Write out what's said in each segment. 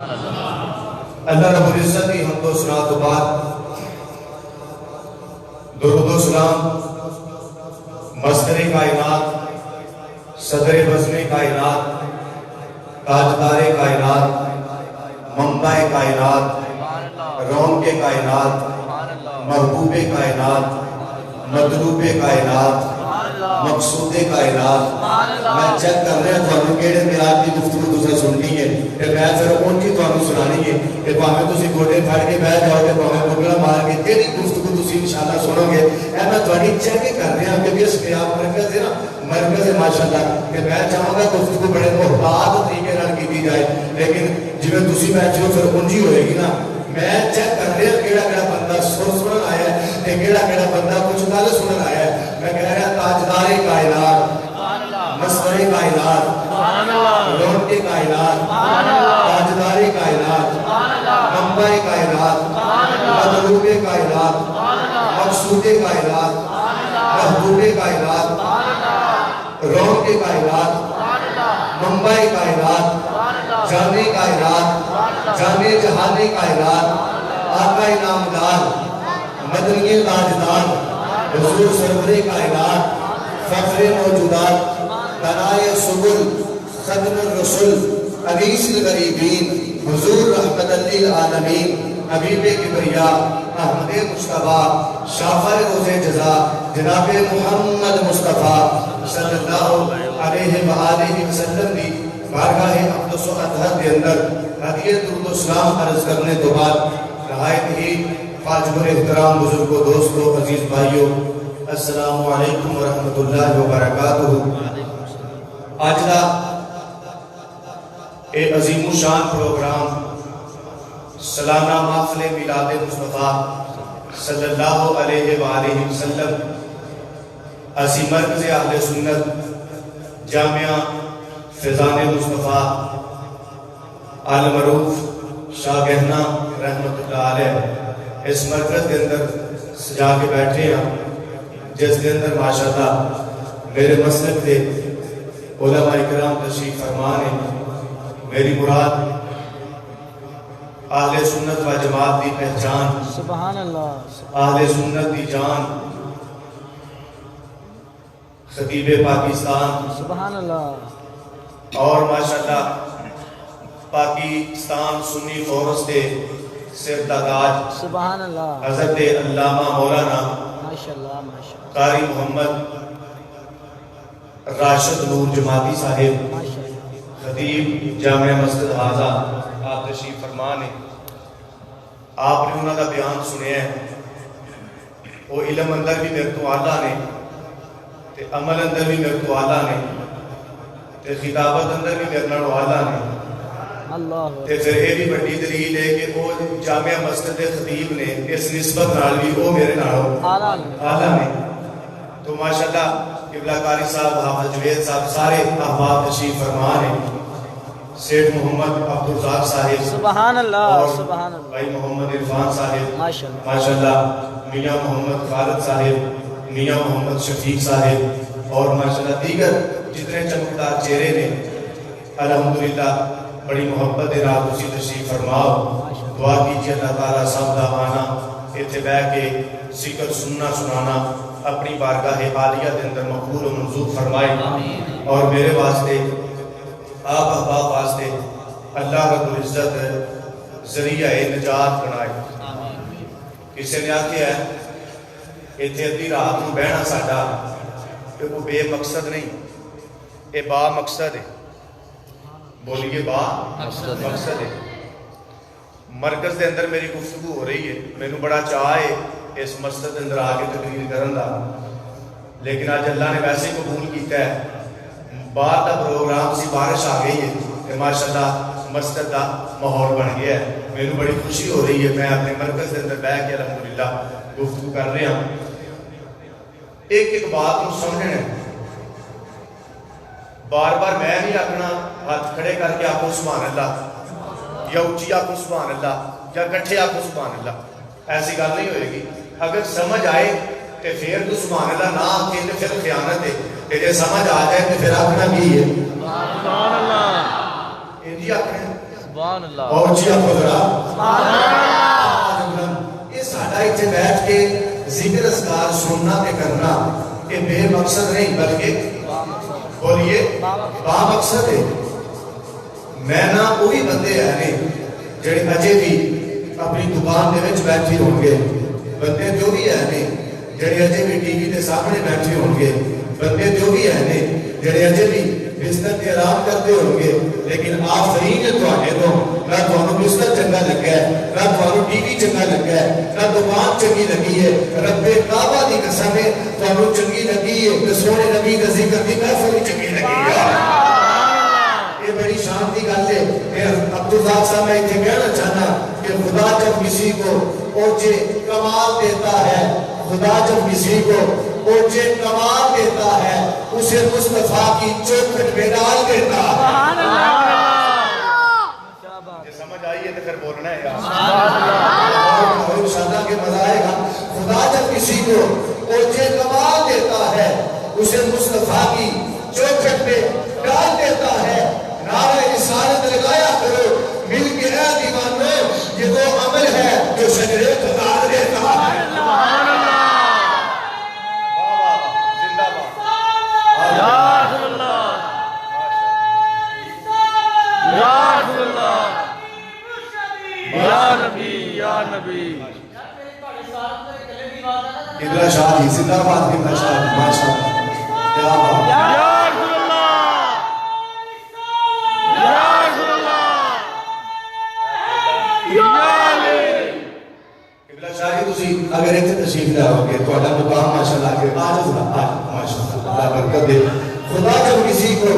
اللہ رب العزت کی حمد و ثنا تو بعد درود و سلام مصدر کائنات، صدر بزم کائنات، تاجدار کائنات، منبع کائنات، رون کے کائنات، محبوب کائنات، مطلوب کائنات، مقصود کائنات. میں چیک کر رہا ہوں تھانوں کیڑے میرات کی گفتگو تسا سننی ہے کہ میں پھر ان کی تھانوں سنانی ہے کہ پاویں تسی گوڈے پھڑ کے بیٹھ جاؤ تے پاویں بگڑا مار کے تیری گفتگو تسی انشاءاللہ سنو گے. میں تھوڑی چیک کر رہا ہوں کہ اس قیام مرکز ہے نا، مرکز ہے ماشاءاللہ، کہ میں چاہوں گا گفتگو بڑے محتاط طریقے نال کی جائے، لیکن جویں تسی بیٹھے ہو پھر اونجی ہوئے گی نا. میں چیک کر رہا کیڑا کیڑا بندہ سنن آیا ہے تے کیڑا کیڑا بندہ کچھ گل سنن آیا ہے. میں کہہ رہا تاجدار کائنات، مصدر کائنات، رون کے کائنات، تاجدار کائنات، منبع کائنات، مطلوب کائنات، مقصود کائنات، محبوب کائنات، رون کے کائنات، منبع کائنات، جامع کائنات، جامع جہان کائنات، آقا نامدار، مدنی تاجدار، حضور سرور کائنات، فخر موجودات، بنائے سبل، ختم الرسل، انیس الغریبین، حضور رحمت للعالمین، حبیب کبریا، احمد مصطفیٰ، شافع روز جزا، جناب محمد مصطفیٰ صلی اللہ علیہ وآلہ وسلم دی بارگاہ اقدس و اطہر کے اندر ہدیہ درود و سلام عرض کرنے تو بعد نہایت ہی واجب احترام بزرگوں، دوستوں، عزیز بھائیوں، السلام علیکم ورحمۃ اللہ وبرکاتہ. آج دا ایک عظیم الشان پروگرام سالانہ محفل میلاد مصطفیٰ صلی اللہ علیہ وآلہ وسلم اسی مرکز اہل سنت جامعہ فیضان مصطفیٰ آل معروف شاہ گہنا رحمت اللہ علیہ اس مرکز کے اندر سجا کے بیٹھے ہیں، جس کے اندر ماشاءاللہ میرے مسلک کے علماء اکرام تشریف فرمان ہیں. میری مراد اہل سنت و جماعت دی پہچان، سبحان اللہ، اہل سنت دی جان، خطیب پاکستان، سبحان اللہ، اور ماشاءاللہ پاکستان سنی فورس دے سر تاج سبحان اللہ، حضرت علامہ مولانا ماشاءاللہ ماشاءاللہ قاری محمد راشد نور جماعتی صاحب، ماشاءاللہ، خطیب جامع مسجد حاضہ، آپ تشریف فرمان ہیں. آپ نے انہوں کا بیان سنیا ہے. وہ علم اندر بھی میرے تو آلہ نے تے عمل اندر بھی میرے تو آلہ نے تے خطابت اندر بھی میرے نال آلہ نے. اللہ تے پھر یہ بھی بڑی دلیل ہے کہ وہ جامع مسجد خطیب نے اس نسبت نال بھی وہ میرے نال آلہ نے. تو ماشاءاللہ قبلہ قاری صاحب، حافظ جوید صاحب، سارے احباب تشریف فرمان ہیں. سیٹھ محمد عبدالرزاق صاحب، سبحان اللہ، اور سبحان اللہ، بھائی محمد عرفان صاحب، ماشاءاللہ، ماشاءاللہ میاں محمد خالد صاحب، میاں محمد شفیق صاحب، اور ماشاءاللہ دیگر جتنے چمکدار چہرے نے. الحمدللہ بڑی محبت دے رات اسی تشریف فرماؤ. دعا کیجئے اللہ تعالیٰ سب دا آنا اتنے بیٹھ کے ذکر سننا سنانا اپنی بارگاہ عالیہ دے اندر مقبول و منظور فرمائے، اور میرے واسطے آپ احباب واسطے اللہ رب العزت ذریعہ نجات بنائے. کسی نے آکھیا ہے اتنے ادھی رات میں بہنا ساڈا کہ وہ بے مقصد نہیں، یہ با مقصد ہے. بولیے با مقصد ہے. مرکز دے اندر میری گفتگو ہو رہی ہے، مینوں بڑا چاہ ہے اس مسجد دے اندر آ کے تقریر کرن دا، لیکن آج اللہ نے ویسے ہی قبول کیتا ہے. باہر دا پروگرام سی، بارش آ گئی ہے کہ ماشاءاللہ مسجد دا ماحول بن گیا ہے. مینوں بڑی خوشی ہو رہی ہے. میں اپنے مرکز دے اندر بیٹھ کے الحمدللہ گفتگو کر رہا ہوں. ایک ایک بات کو سمجھنا ہے. بار بار میں نہیں آکھنا ہاتھ کھڑے کر کے آکھو سبحان اللہ، یا اچھی آکھو سبحان اللہ، یا کٹھے آکھو سبحان اللہ. ایسی گل نہیں ہوئے گی. اگر سمجھ آئے تو پھر تو سبحان اللہ نہ آکھے تو پھر خیانت ہے. کہ جے سمجھ آ جائے تو پھر آکھنا کی ہے؟ سبحان اللہ. انجی آکھنا ہے. سبحان اللہ اور جی آپ ذرا یہ ساڈا اتنے بیٹھ کے ذکر اذکار سننا تے کرنا یہ بے مقصد نہیں بلکہ بولیے با مقصد ہے. میں نہ وہی بندے ہیں جڑے اجے بھی اپنی دکان دے وچ بیٹھے ہون گے, بندے جو بھی ہیں جڑے اجے بھی ٹی وی دے سامنے بیٹھے ہون گے, بندے جو بھی ہیں جڑے اجے بھی بستر تے آرام کرتے ہوں گے, لیکن آفرین تواڈے تو نہ تانوں بستر چنگا لگا ہے, نہ تانوں ٹی وی چنگا لگا ہے, نہ دکان چنگی لگی ہے. رب کعبہ دی قسم ہے تانوں چنگی لگی ہے تے سونے نبی دا ذکر دی محفل چنگی لگی ہے. یہ بڑی شان کی گل ہے. عبداللہ صاحب میں اتنے کہنا چاہنا کہ خدا جب کسی کو اوچے کمال دیتا ہے, خدا جب کسی کو اوچے کمال دیتا ہے اسے مصطفیٰ کی چوکھٹ میں ڈال دیتا ہے. یہ سمجھ آئی ہے تو پھر بولنا ہے یار انشاءاللہ کہ مزہ آئے گا. خدا جب کسی کو اوچے کمال دیتا ہے اسے مصطفیٰ کی چوکھٹ میں ڈال دیتا ہے. نعرہ رسالت لگایا کرو مل کے اے دیوانو, یہ وہ عمل ہے جو شجرے خدا دیتا ہے. سبحان اللہ زندہ باد یا رسول اللہ یا رسول اللہ یا نبی یا نبی. قبلہ شاہ جی زندہ باد, قبلہ شاہ جی ماشاءاللہ کیا بات. یا رسول اللہ یا رسول اللہ یا علی. قبلہ شاہ جی تسی اگر ایتھے تشریف لے آؤ گے تہاڈا مقام ماشاءاللہ کہ آج ماشاءاللہ اللہ برکت دے. خدا جب کسی کو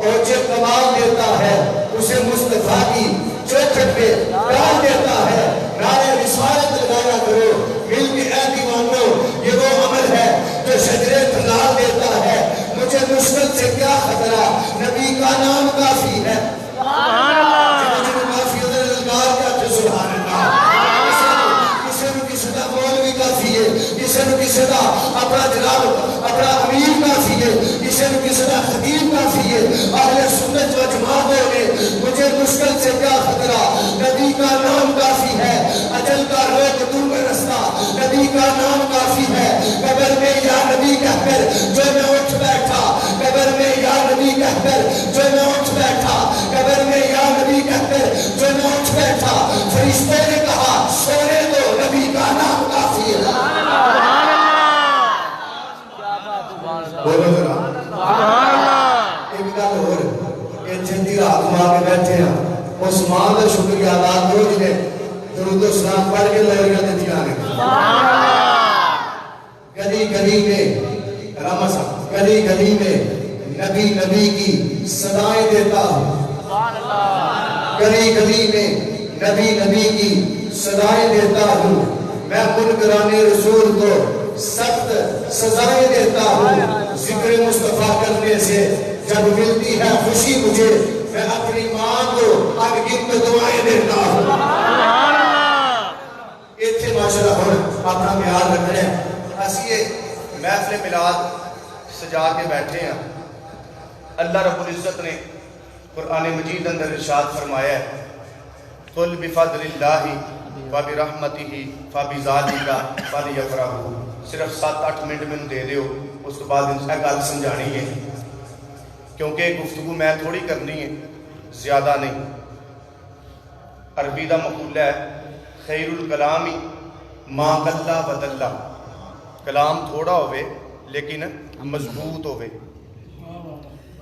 اوچے کمال دیتا ہے اسے مصطفیٰ کی چوکھٹ پہ ڈال دیتا ہے. نعرہ رسالت لگایا کرو مل کے اے دیوانو, یہ وہ عمل ہے جو شجرے تھلال دیتا ہے. مجھے مشکل سے کیا خطرہ, نبی کا نام کافی ہے. سبحان اللہ کافی ادھر کیا تھے سبحان اللہ. کسی نو کسی دا مولوی کافی ہے, کسی نو کسی دا اپنا جناب اپنا امیر کافی ہے, کسی نو کسی دا خطیب کافی ہے. اہل سنت و جماعت نے مجھے مشکل سے کیا خطرہ, نبی کا نام کافی ہے. اجل کا روک دور میں رستہ, نبی کا نام کافی ہے. قبر میں یا نبی کہہ کر جو میں اٹھ بیٹھا, قبر میں یا نبی کہہ کر جو میں اٹھ بیٹھا, قبر میں یا نبی کہہ کر جو میں اٹھ بیٹھا. فرشتے نے کہا سونے دو, نبی کا نام کافی ہے. سبحان اللہ کیا بات. سبحان اللہ بولو ذرا سبحان اللہ. ایک گل اور, یہ جندی رات مار کے بیٹھے ہیں اس ماں کا شکریہ ادا کرو جنہیں درود و سلام پڑھ کے لہریاں دیتیاں نے. سبحان اللہ گلی گلی میں راما صاحب گلی گلی میں نبی نبی کی صدائیں دیتا ہوں. سبحان اللہ گلی گلی میں نبی نبی کی صدائیں دیتا ہوں. میں منکران رسول کو سخت سزائیں دیتا ہوں. ذکر مصطفیٰ کرنے سے جب ملتی ہے خوشی مجھے, میں اپنی ماں کو انگنت دعائیں دیتا ہوں. سبحان اللہ. ایتھے ماشاءاللہ ہن اپنا خیال رکھنا ہے. اسی یہ محفل میلاد سجا کے بیٹھے ہیں. اللہ رب العزت نے قرآن مجید اندر ارشاد فرمایا ہے قل بفضل اللہ وبرحمتہ فبذالک فلیفرحوا. صرف 7-8 منٹ میں دے دیو, اس کے بعد ان سے گل سمجھانی ہے کیونکہ گفتگو میں تھوڑی کرنی ہے, زیادہ نہیں. عربی دا مقولہ ہے خیر الکلام ما قل ودل. کلام تھوڑا ہوئے لیکن مضبوط ہوئے.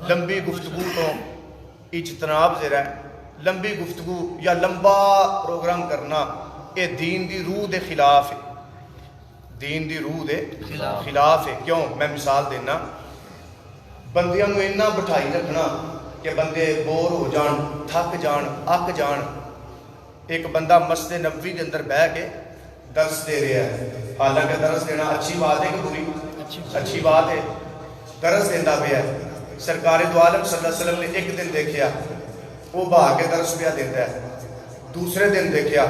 لمبی گفتگو تو اجتناب ذرا ہے. لمبی گفتگو یا لمبا پروگرام کرنا یہ دین دی روح دے خلاف ہے. دین دی روح دے خلاف ہے. کیوں؟ میں مثال دینا. بندیاں نو اینا بٹھائی رکھنا کہ بندے بور ہو جان, تھک جان, اک جان. ایک بندہ مسجد نبوی کے اندر بیٹھ کے درس دے رہا ہے, حالانکہ درس دینا اچھی بات ہے کہ بری؟ اچھی بات ہے. درس دینا پہ ہے. سرکار دو عالم صلی اللہ علیہ وسلم نے ایک دن دیکھیا وہ بہا کے درس پہ دیتا ہے. دوسرے دن دیکھیا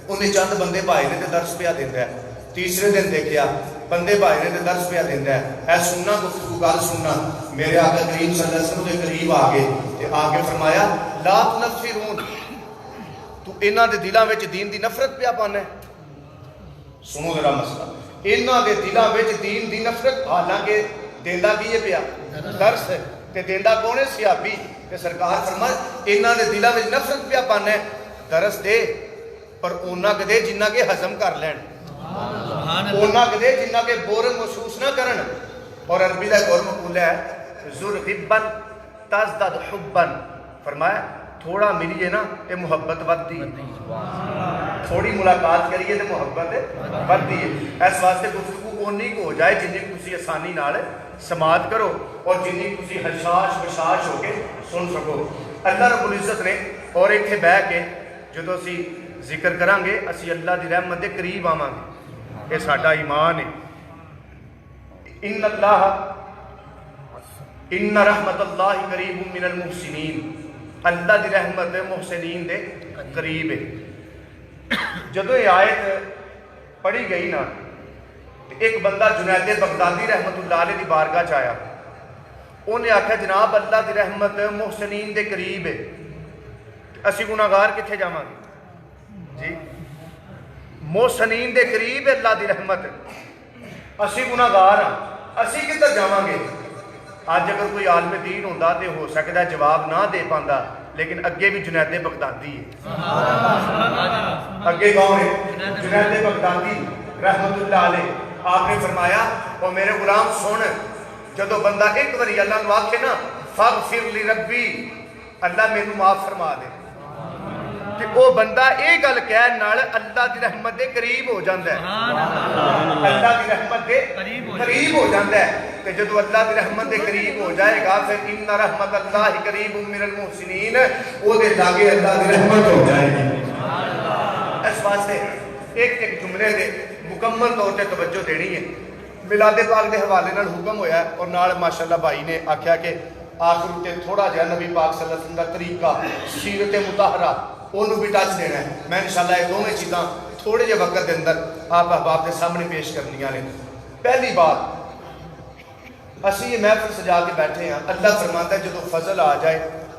انہیں چند بندے بھائی نے درس پہ دیتا ہے. تیسرے دن دیکھیا بندے بھائی نے درس پہ دیتا ہے. اے سننا گفتگو گل سننا. میرے آقا کریم صلی اللہ علیہ وسلم کے قریب آگے فرمایا لا تنفرون, تو انہاں دے دلاں وچ دین دی نفرت پیا پانا ہے. سنو ذرا مسئلہ, انہاں دے دلاں وچ دین دی نفرت, حالانکہ دیندا کی ہے پیا درس ہے, تے دیندا کون ہے؟ صحابی. تے سرکار فرمائے انہاں دے دلاں وچ نفرت پیا پانا ہے, درس دے پر اونا کہ دے جنہ کے ہضم کر لین, اونا کہ دے جنہ کے بورن محسوس نہ کرن. اور عربی دا ایک اور مقولہ ہے, ذُرْغِبًّا تَزْدَدْ حُبًّا, فرمایا تھوڑا ملیے نا تے محبت ودی, تھوڑی ملاقات کریے تے محبت ودی ہے. اس واسطے گفتگو اونی کو ہو جائے جنی تسی آسانی نال سماعت کرو اور جنی تسی حشاش بشاش ہو کے سن سکو. اللہ رب العزت نے اور ایتھے بہ کے جدوں اسی ذکر کران گے اسی اللہ دی رحمت دے قریب آواں گے. یہ ساڈا ایمان ہے. ان اللہ ان رحمت اللہ قریب من المحسنین, اللہ دی رحمت محسنین دے قریب ہے. جدو یہ آیت پڑھی گئی نا, ایک بندہ جنید بغدادی رحمت اللہ علیہ دی بارگاہ چایا, انہیں آکھا جناب اللہ دی رحمت محسنین دے قریب ہے, اسی گناہگار کتھے جاواں گے جی؟ محسنین دے قریب ہے اللہ دی رحمت, اسی گناہگار ہاں, اسی کدھر جاواں گے؟ آج اگر کوئی عالم دین ہوندا تے ہو سکتا ہے جواب نہ دے پاندا, لیکن اگے بھی جنید بغدادی ہے. اگے کون ہے؟ جنید بغدادی رحمت اللہ علیہ. آپ نے فرمایا او میرے غلام سن, جدو بندہ ایک باری اللہ نو آکھے نا فاغفر لی ربی, اللہ مینوں معاف فرما دے, کہ وہ بندہ یہ گل کہہ نال اللہ دی رحمت دے قریب ہو جاندا ہے, اللہ دی رحمت دے قریب ہو جاندا ہے. تے جدو اللہ دی رحمت دے قریب ہو جائے گا پھر ان رحمت اللہ قریب من المحسنین, او دے لاگے اللہ دی رحمت ہو جائے گی. اس واسطے ایک ایک جملے دے مکمل طور تے توجہ دینی ہے. میلاد پاک دے حوالے نال حکم ہویا ہے اور نال ماشاءاللہ بھائی نے آکھیا کہ آخر تے تھوڑا جہا نبی پاک صلی اللہ علیہ وسلم دا طریقہ سیرت مطہرہ انہوں بھی ٹچ دینا ہے. میں انشاءاللہ یہ دونوں چیزاں تھوڑے جے وقت دے اندر آپ احباب کے سامنے پیش کرنیاں نے. پہلی بات, اسی یہ محفل سجا کے بیٹھے ہیں, اللہ فرماتا ہے جدو فضل آ جائے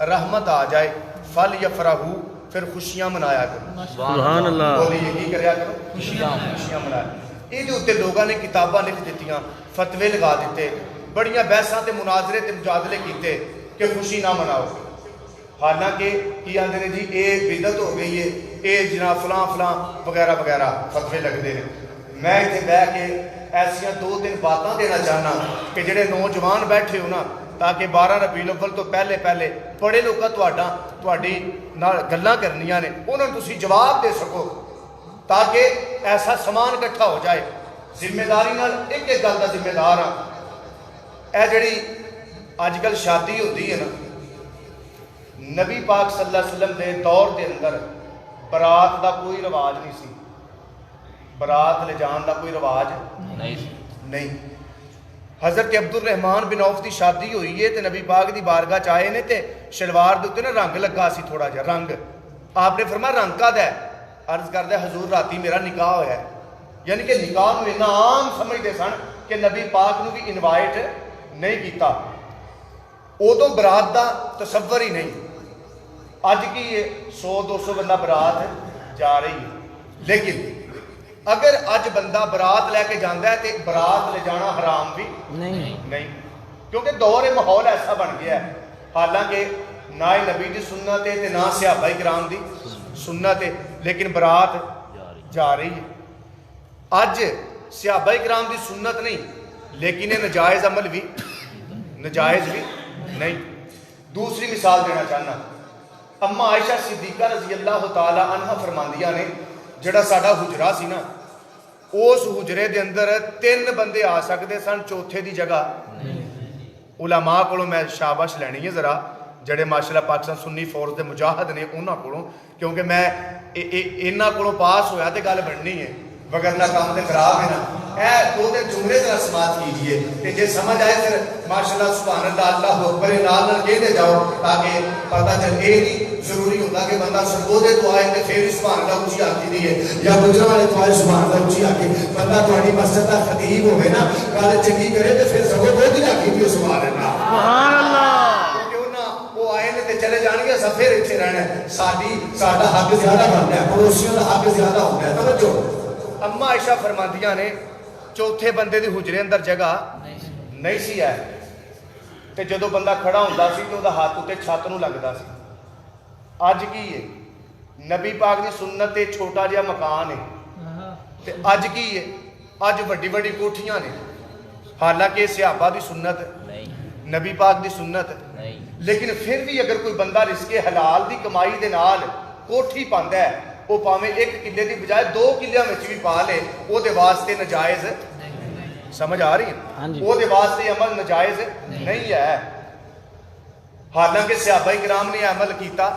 رحمت آ جائے فَلْيَفْرَحُوا, پھر خوشیاں منایا کرو. سبحان اللہ. بولی یہی کریا کرو, خوشیاں منایا. یہ جو اتنے لوگوں نے کتاباں لکھ دیتیاں, فتوے لگا دیتے, بڑیاں بحثاں تے مناظرے تے مجادلے کیتے کہ خوشی نہ مناؤ. حالانکہ کی آندے نے جی اے بدعت ہو گئی ہے, اے جناب فلاں فلاں وغیرہ وغیرہ فتوے لگتے ہیں. میں اتنے بہ کے ایسیاں دو تین باتاں دینا چاہنا کہ جڑے نوجوان بیٹھے ہو نا, تاکہ 12 ربیع الاول تو پہلے پہلے بڑے لوگاں تواڈی نال گلاں کرنیاں نے, انہوں نے تسی جواب دے سکو, تاکہ ایسا سامان اکٹھا ہو جائے. ذمہ داری نال ایک ایک گل دا ذمہ دار ہاں. اے جڑی اج کل شادی ہوتی ہے نا, نبی پاک صلی اللہ علیہ وسلم دے دور دے اندر برات دا کوئی رواج نہیں سی, برات لے جان دا کوئی رواج نہیں. حضرت عبد الرحمن بن عوف دی شادی ہوئی ہے تے نبی پاک دی بارگاہ چاہے نے تے شلوار دے اوتے نا رنگ لگا سی تھوڑا جہا رنگ. آپ نے فرمایا رنگ کا ہے؟ عرض کردا ہے حضور راتی میرا نکاح ہویا ہے. یعنی کہ نکاح نو اتنا عام سمجھتے سن کہ نبی پاک نو بھی انوائٹ نہیں کیتا. ادو برات دا تصور ہی نہیں. اج کی 100-200 بندہ برات جا رہی ہے, لیکن اگر اج بندہ برات لے کے جانا ہے تو برات لے جانا حرام بھی نہیں, کیونکہ دور ماحول ایسا بن گیا ہے. حالانکہ نہ نبی دی سنت ہے نہ صحابہ کرام دی سنت ہے, لیکن برات جا رہی ہے. اج صحابہ کرام دی سنت نہیں, لیکن یہ نجائز عمل بھی نجائز بھی نہیں. دوسری مثال دینا چاہنا, اما عائشہ صدیقہ رضی اللہ تعالی عنہ فرماندیاں نے جڑا ساڈا حجرہ سی نا, اس حجرے دے اندر 3 بندے آ سکتے سن, چوتھے دی جگہ علماء کو میں شاباش لینی ہے ذرا, جڑے ماشاءاللہ پاکستان سنی فورس دے مجاہد نے انہاں کو, کیونکہ میں انہاں کو پاس ہویا تے گل بننی ہے, وگرنہ کام تے خراب ہے نا. اے 2 جملے ذرا سماعت کیجئے کہ جے سمجھ آئے پھر ماشاءاللہ سبحان اللہ اللہ اکبر نال نال کہتے جاؤ, تاکہ پتہ چل. یہ نہیں ضروری ہوتا کہ بندہ سرگودے تو آئے تے پھر سبحان اللہ اچھی آتی دی ہے, یا گجرا والے تو آئے سبحان اللہ اچھی آتی. بندہ تہاڈی مسجد دا خطیب ہوے نا, گل چنگی کرے تے پھر سگوں بہت ہی آتی بھی سبحان اللہ سبحان اللہ, کیونکہ وہ آئے نے تے چلے جان گے پھر اتنے رہنا ہے ساڈا حق زیادہ بنتا ہے پڑوسیوں کا حق زیادہ ہوتا ہے توجہ اما عائشہ فرماندیاں نے چوتھے بندے دی حجرے اندر جگہ نہیں سی ہے تے جدو بندہ کھڑا ہوندا سی تے وہ ہاتھ اتنے چھت نو لگدا سی اج کی ہے نبی پاک دی سنت تے چھوٹا جہا مکان ہے تے اج کی ہے اج وڈی وڈی کوٹھیاں نے حالانکہ صحابہ دی سنت نبی پاک دی سنت لیکن پھر بھی اگر کوئی بندہ رزق حلال دی کمائی دے نال کوٹھی پاندا ہے وہ پاویں 1 کلے دی بجائے 2 کلیاں وچ بھی پا لے وہ دے واسطے ناجائز سمجھ آ رہی ہے وہ دے واسطے عمل ناجائز نہیں ہے حالانکہ صحابہ کرام نے عمل کیتا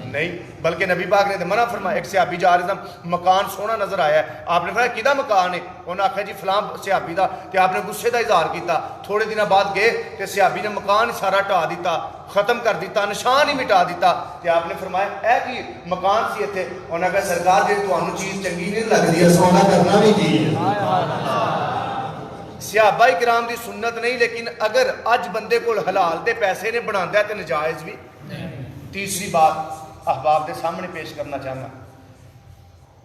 نہیں بلکہ نبی پاک نے منع فرمایا ایک صحابی جا رہا تھا مکان سونا نظر آیا ہے آپ نے فرمایا کدا مکان ہے انہوں نے آخیا جی فلاں صحابی دا تے آپ نے غصے دا اظہار کیتا تھوڑے دنوں بعد گئے تے صحابی نے مکان سارا ٹا دیتا ختم کر دیتا نشان ہی مٹا دیتا تے آپ نے فرمایا اے کی مکان سی ایتھے انہوں نے کہا سرکار جی تانوں چیز چنگی نہیں لگدی سونا کرنا بھی کی صحابہ کرام دی سنت نہیں لیکن اگر اج بندے کو حلال دے پیسے نے بناتا ہے تے نجائز بھی تیسری بات احباب دے سامنے پیش کرنا چاہنا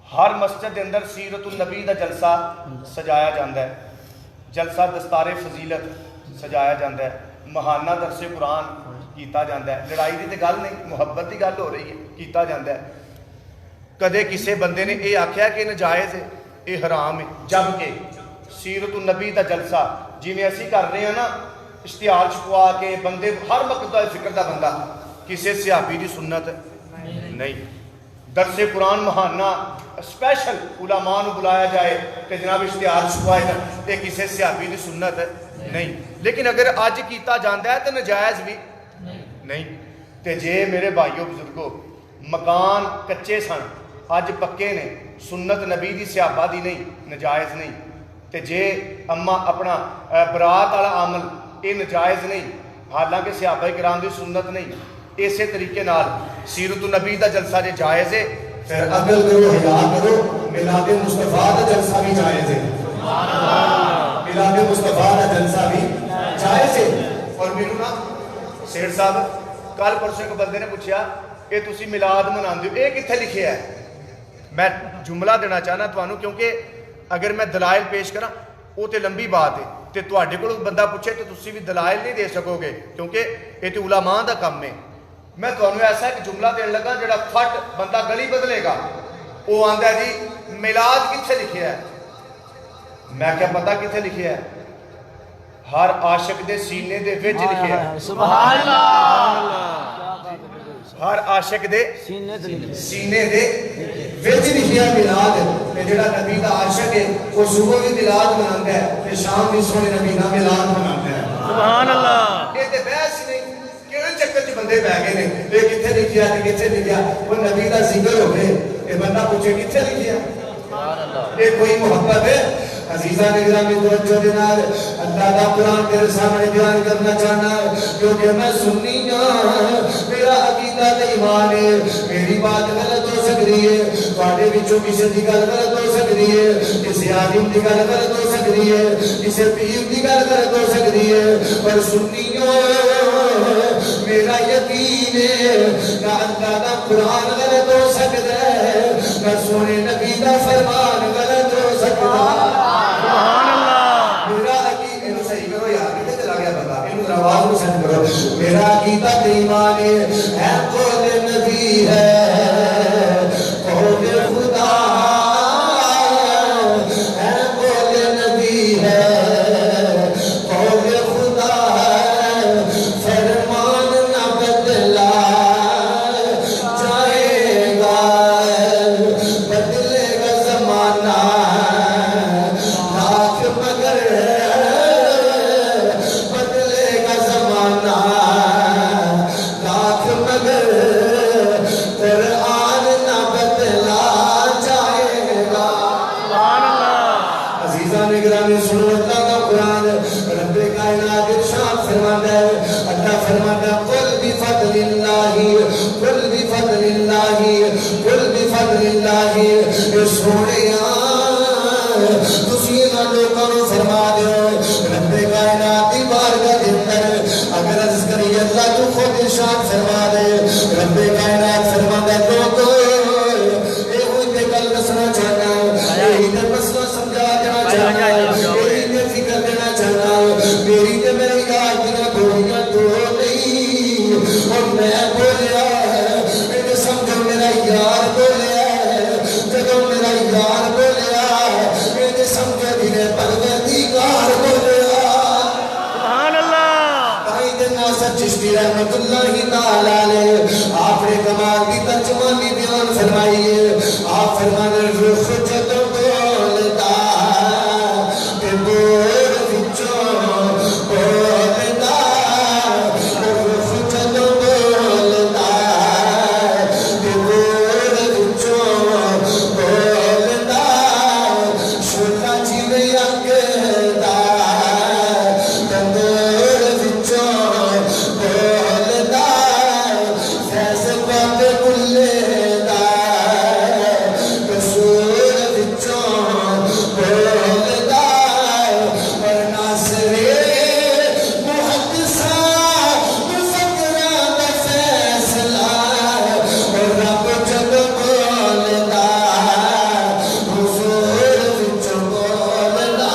ہر مسجد دے اندر سیرت النبی دا جلسہ سجایا جاندہ ہے جلسہ دستار فضیلت سجایا جاندہ ہے ماہانہ درس قرآن کیتا جاندہ ہے لڑائی دی تے گل نہیں محبت دی گل ہو رہی ہے کیتا جاندہ ہے کدے کسے بندے نے یہ آکھیا کہ نجائز ہے یہ حرام ہے جبکہ سیرت النبی دا جلسہ جی میں اسی کر رہے ہیں نا اشتہار چھپوا کے بندے ہر وقت دا فکر دا بندہ کسے صحابی دی سنت نہیں درس قرآن مہانہ اسپیشل علماء نو بلایا جائے کہ جناب اشتہار چھپائے گا یہ کسے صحابی دی سنت نہیں لیکن اگر اج کیتا جاندہ ہے تو نجائز بھی نہیں تے جے میرے بھائیوں بزرگوں مکان کچے سن اج پکے نے سنت نبی دی صحابہ دی نہیں نجائز نہیں تے جے اما اپنا برات والا عمل یہ نجائز نہیں حالانکہ صحابہ کرام دی سنت نہیں اسی طریقے نال سیرت النبی دا جلسہ جے جائز ہے پھر عقل کرو حیا کرو میلاد مصطفیٰ دا جلسہ بھی جائز ہے میلاد مصطفیٰ دا جلسہ بھی جائز ہے اور میرے نا سیٹھ صاحب کل پرسوں ایک بندے نے پوچھا یہ تسی میلاد مناندے ہو یہ کتنے لکھیا ہے میں جملہ دینا چاہنا تانوں کیونکہ اگر میں دلائل پیش کراں وہ تے لمبی بات ہے تے تواڈے کول بندہ پوچھے تو تسی بھی دلائل نہیں دے سکو گے کیونکہ یہ تے علماء دا کم ہے میں تانوں ایسا ایک جملہ دین لگا جڑا پھٹ بندہ گلی بدلے گا وہ آندا ہے جی میلاد کتنے لکھیا ہے میں کیا پتہ کتنے لکھیا ہے ہر عاشق دے سینے دے وچ لکھیا ہے سبحان اللہ ہر عاشق دے سینے دے وچ لکھیا میلاد تے جڑا نبی دا عاشق ہے وہ صبح بھی میلاد مناتا ہے تے شام بھی سونے نبی دا میلاد مناتا ہے سبحان اللہ یہ تے بحث نہیں کیڑے چکر چ بندے بہ گئے نے یہ کتنے لکھیا تے کتنے لکھیا وہ نبی دا ذکر ہو گئے یہ بندہ پوچھے کتنے لکھیا سبحان اللہ یہ کوئی محبت ہے عزیزہ نگرامی توجہ دینار اللہ دا قرآن تیرے سامنے بیان کرنا چاہنا کیونکہ میں سنی میرا عقیدہ تے ایمان ہے میری بات غلط ہو سکتی ہے تواڈے وچوں کسی دی گل غلط ہو سکتی ہے کسی عالم دی گل غلط ہو سکتی ہے کسی پیر دی گل غلط ہو سکتی ہے پر سنیوں میرا یقین ہے نہ اللہ دا قرآن غلط ہو سکتا ہے نہ سونے نبی دا فرمان غلط ہو سکتا ہے آواز کو سن کرو میرا عقیدہ ایمان ہے قول نبی ہے قول خدا ہے قول نبی ہے قول خدا ہے فرمان نہ بدلا جائے گا بدلے گا زمانہ لاکھ مگر فرما دے چاہنا میری تے فکر دینا چاہنا میری تے میری یار دینا گولیاں تو نہیں اور میں بولیا میرے سمجھو میرا یار بولیا جدو میرا یار بولیا میرے سمجھو دینے پروردگار بولیا سبحان اللہ قائد ناصر چشتی رحمت اللہ تعالیٰ علیہ آپ نے کمال کی ترجمانی بیان فرمائیے آپ فرمانے رخ جدو بولتا کہ بول وچوں بولتا رخ جدو بولتا کہ بول وچوں بولتا شولا جیوے اگتا تندور وچوں بولتا فیض باب بلے دا قصور وچوں بولتا اور ناصرے محدثہ مفکران فیصلہ اور رب جب بولتا حضور وچوں بولتا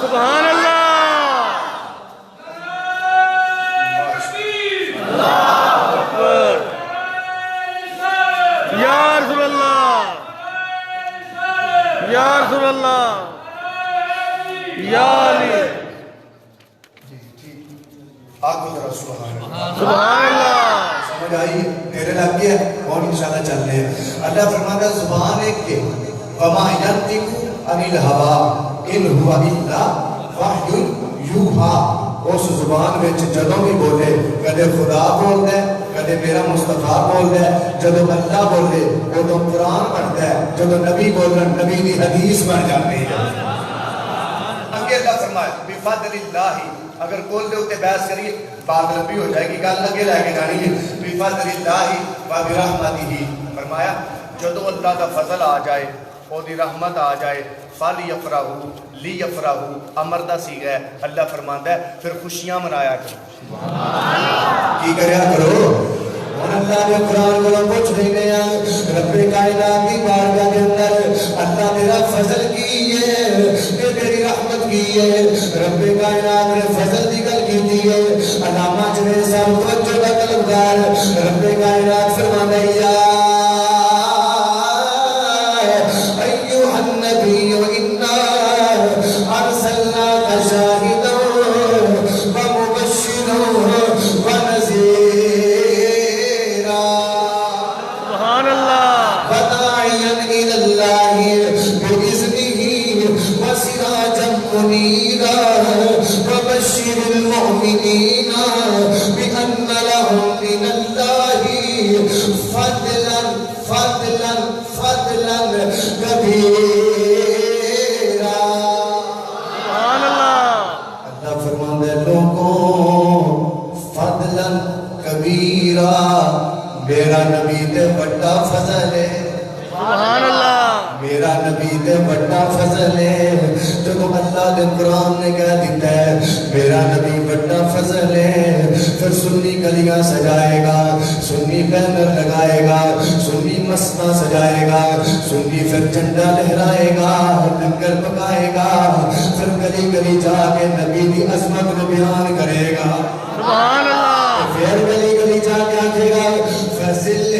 سبحان اللہ اکبر یا رسول اللہ یا رسول اللہ یا علی آگو ذرا سبحان اللہ سبحان اللہ سمجھ آئی میرے لگ گیا کون انشاءاللہ چل رہے ہیں اللہ فرماتا ہے زبان ایک کے وَمَا يَنْتِقُ عَنِ الْهَوَىٰ إِنْ هُوَ إِلَّا وَحْيٌ يُوحَىٰ اس زبان میں جدوں بھی بولے کدے خدا بول دے کدے میرا مصطفیٰ بول دے جدوں اللہ بول دے وہ تو قرآن پڑھتا ہے جدوں نبی بول رہا نبی دی حدیث بن جاتی ہے اگے اللہ فرمائے بِفَضْلِ اللَّهِ اگر کول دے ہوتے بحث کریے بات لمبی ہو جائے گی گل لگے لے کے جانی ہے بِفَضْلِ اللَّهِ وَبِرَحْمَتِهِ فرمایا جدوں اللہ کا فضل آ جائے او دی رحمت آ جائے فَلْيَفْرَحُوا لِيَفْرَحُوا امر دا سیغہ ہے اللہ فرماندا ہے پھر خوشیاں منایا کرو کی کریا کرو اور اللہ نے قرآن کو پوچھ رہے ہیں رب کائنات کی بارگاہ کے اندر اللہ میرا فضل کی ہے کہ میری رحمت کی ہے رب کائنات نے فضل دی گل کی ہے علامہ جنید صاحب توجہ کا طلبگار رب کائنات فرماتا ہے یا ایوہ النبی انا ارسلناک شاہدا ومبشرا ونذیرا سبحان اللہ وداعیا الی اللہ بإذنہ وسراجا منیرا وبشر المؤمنین بأن لهم من اللہ فضلا فضلا فضلا کبیرا سبحان اللہ اللہ فرماتا ہے لوگوں فضلا کبیرا میرا نبی تے بڑا فضل ہے سبحان اللہ میرا نبی تے بڑا فضل ہے جب اللہ نے قرآن نے کہہ دیتا ہے میرا نبی بڑا فضل ہے پھر سنی گلیاں سجائے گا سنی بینر لگائے گا سنی مسئلہ سجائے گا سنی پھر جھنڈا لہرائے گا لنگر پکائے گا پھر گلی گلی جا کے نبی دی عظمت کو بیان کرے گا سبحان اللہ پھر گلی گلی جا کے آکھے گا فضل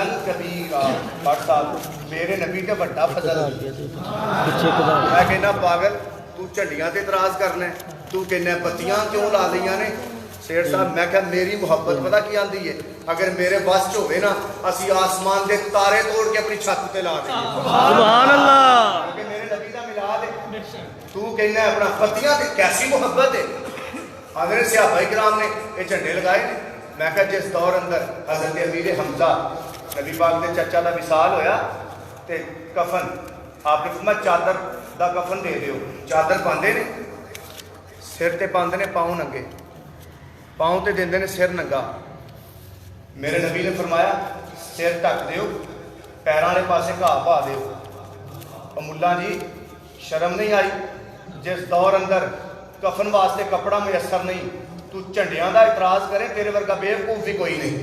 فضلن کبیرا. ڈاکٹر صاحب میرے نبی تے بڑا فضل. میں کہنا پاگل تو جھنڈیاں تے اعتراض کرنا ہے, تو کہنا بتیاں کیوں لا لیاں نے. سیٹ صاحب میں کہا میری محبت پتہ کی آندی ہے, اگر میرے بس ہوئے نا اسی آسمان دے تارے توڑ کے اپنی چھت تے لا دیں. سبحان اللہ. کہ میرے نبی دا میلاد ہے, تو کہنا ہے اپنا بتیاں تے کیسی محبت ہے. حضرت صحابہ کرام نے یہ جھنڈے لگائے نے. میں کہا جس دور اندر حضرت امیر حمزہ نبی پاک دے چچا دا وصال ہویا تے کفن آپ نے فرمایا چادر دا کفن دے دیو. چادر پاندے نے, سر تے پاندے نے پاؤں ننگے, پاؤں تے دیندے نے سر ننگا. میرے نبی نے فرمایا سر ٹک دیو, پیراں والے پاسے گھاہ پا دیو. اور ملا جی شرم نہیں آئی, جس دور اندر کفن واسطے کپڑا میسر نہیں, تو جھنڈیاں دا اعتراض کرے تیرے ورگا بیوقوف بھی کوئی نہیں.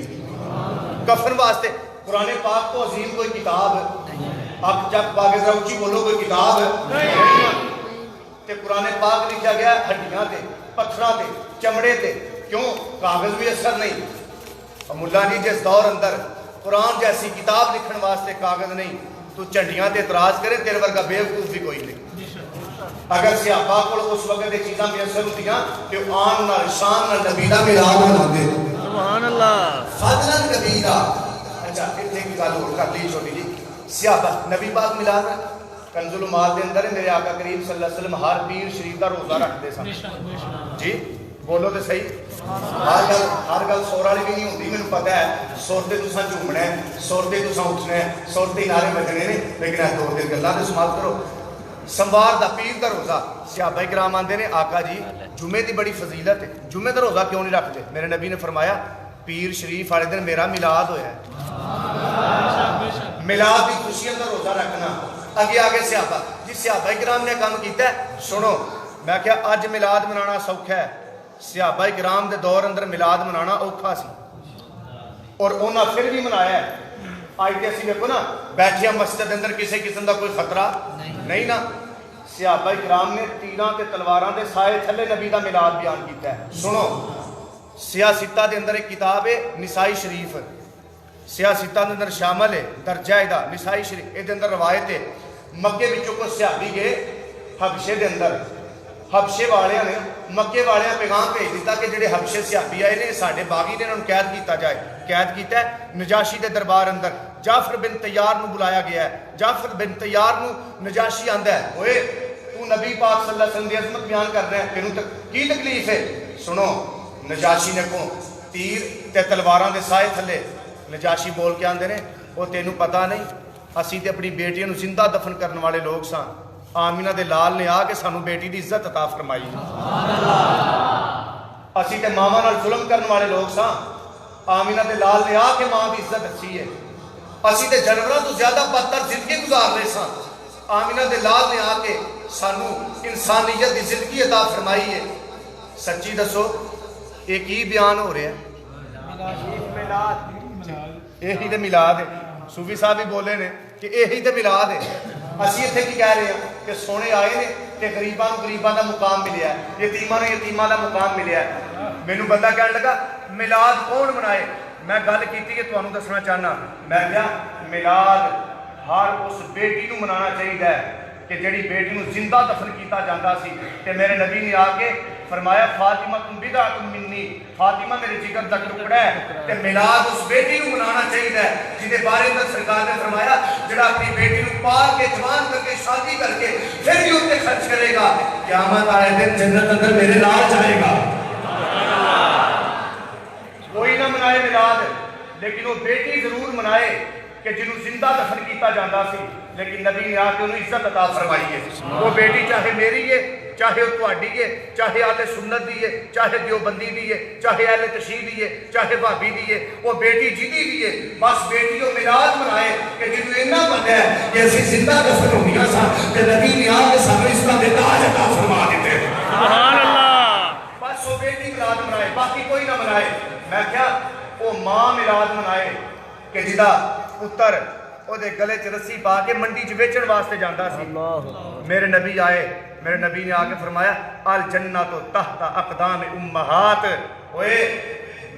کفن واسطے قرآن پاک تو عظیم کوئی کتاب ہے, آپ جب باغ ذرا اونچی بولو کوئی کتاب ہے تے قرآن پاک لکھا گیا ہڈیاں تے پتھراں تے چمڑے تے, کیوں کاغذ بھی اثر نہیں. اور ملا جی جس دور اندر قرآن جیسی کتاب لکھن واسطے کاغذ نہیں, تو جھنڈیاں تے اعتراض کرے تیرے ورگا بیوقوف بھی کوئی نہیں. اگر صحابہ کو اس وقت یہ چیزاں میسر ہوتیاں کہ آن نال شان نال نبی دا میلاد مناندے. سبحان اللہ. فضلن کبیرا. اچھا اتنے کی گل ہور کر لی چھوٹی جی. صحابہ نبی پاک میلاد کنز المال دے اندر میرے آقا کریم صلی اللہ علیہ وسلم ہر پیر شریف دا روزہ رکھتے سن. جی بولو تے صحیح. ہر گل سور والی بھی نہیں ہوندی, مینوں پتہ ہے سور تے تساں جھومنا ہے, سور تے تساں اٹھنا ہے, سور تے نعرے بجنے نے, لیکن اے دو دن گلاں تے سماعت کرو. سموار دا پیر دا روزہ صحابہ کرام آندے نے آقا جی جمعے دی بڑی فضیلت ہے, جمعے دا روزہ کیوں نہیں رکھتے؟ میرے نبی نے فرمایا پیر شریف والے دن میرا میلاد ہویا ہے, میلاد دی خوشیاں دا روزہ رکھنا. اگے آگے صحابہ جی صحابہ کرام نے کام کیتا ہے. سنو میں کہا اج میلاد منانا سوکھا ہے, صحابہ کرام دے دور اندر میلاد منانا اوکھا سی, اور انہاں پھر بھی منایا ہے. آج تے اسی دیکھو نا بیٹھیا مسجد اندر کسی قسم دا کوئی خطرہ نہیں نا. صحابہ کرام نے تیراں تے تلواراں دے سائے تھلے نبی دا میلاد بیان کیتا ہے. سنو سیاستہ دے اندر ایک کتاب ہے نسائی شریف, سیاستہ دے اندر شامل ہے درجہ دا نسائی شریف. اے دے اندر روایت ہے مکے وچوں کو صحابی گئے حبشے دے اندر, حبشے والے نے مکے والے پیغام بھیج دیتا کہ جڑے حبشے صحابی آئے نے ساڈے باغی نے انہاں نوں قید کیتا جائے. قید کیتا ہے نجاشی دے دربار اندر. جعفر بن طیار نو بلایا گیا ہے. جعفر بن طیار نو نجاشی آندا ہے اوئے تو نبی پاک صلی اللہ علیہ وسلم دی عظمت بیان کر رہا ہے, تینوں کی تکلیف ہے؟ سنو نجاشی نے کو تیر تے تلواراں دے سائے تھلے. نجاشی بول کے آندے نے او تینوں پتہ نہیں اسی تے اپنی بیٹیاں نو زندہ دفن کرن والے لوگ ساں, آمینہ دے لال نے آ کے سانو بیٹی دی عزت عطا فرمائی. اسی تے ماما نال ظلم کرن والے لوگ ساں, آمینہ دے لال نے آ کے ماں دی عزت اچھی ہے. اسی تے جانوراں تو زیادہ بدتر زندگی گزار رہے ساں, آمینہ دے لال نے آ کے سانو انسانیت دی زندگی عطا فرمائی ہے. سچی دسو یہ کی بیان ہو رہا ہے؟ یہی تے میلاد ہے. صوفی صاحب بھی بولے نے کہ یہی تے میلاد ہے. اسی اتنے کی کہہ رہے ہیں کہ سونے آئے نے کہ غریباں نوں غریباں دا مقام ملیا ہے, یتیماں نوں یتیماں دا مقام ملیا ہے. مینوں بندہ کہنے لگا میلاد کون منائے؟ میں گل کیتی کہ تانوں دسنا چاہنا. میں کہا میلاد ہر اس بیٹی نوں منانا چاہیے کہ جڑی بیٹی نوں زندہ دفن کیتا جاتا سی. تے میرے نبی نے آ کے فرمایا فاطمہ تم بدعۃ منی, فاطمہ میرے جگر دا ٹکڑا ہے. تے میلاد اس بیٹی نوں منانا چاہیے جس دے بارے میں سرکار نے فرمایا جڑا اپنی بیٹی نوں پال کے جوان کر کے شادی کر کے پھر بھی اس تے خرچ کرے گا قیامت والے دن جنت اندر میرے نال جائے گا. کوئی نہ منائے میلاد, لیکن وہ بیٹی ضرور منائے کہ جنہوں زندہ دفن کیتا جاتا سی, لیکن نبی نے آ کے انہوں عزت عطا فرمائی ہے. وہ بیٹی چاہے میری ہے, چاہے وہ تہاڈی ہے, چاہے اہل سنت دی ہے, چاہے دیوبندی دی ہے, چاہے اہل تشیع دی ہے, چاہے بھابی دی ہے, وہ بیٹی جدی دی ہے. بس بیٹی وہ میلاد منائے کہ جنہوں اتنا پتہ ہے کہ اسی زندہ دفن ہوندیاں ساں تے نبی نے آ کے سانوں اس طرح دے تاج عطا فرما دیتے. سبحان اللہ. بس وہ بیٹی میلاد منائے, باقی کوئی نہ منائے. میں کیا وہ ماں میلاد منائے کہ جدا پتر او دے گلے چ رسی پا کے منڈی چ بیچن واسطے جاندا سی. میرے نبی آئے, میرے نبی نے آ کے فرمایا الجنت تحت اقدام امہات. اوئے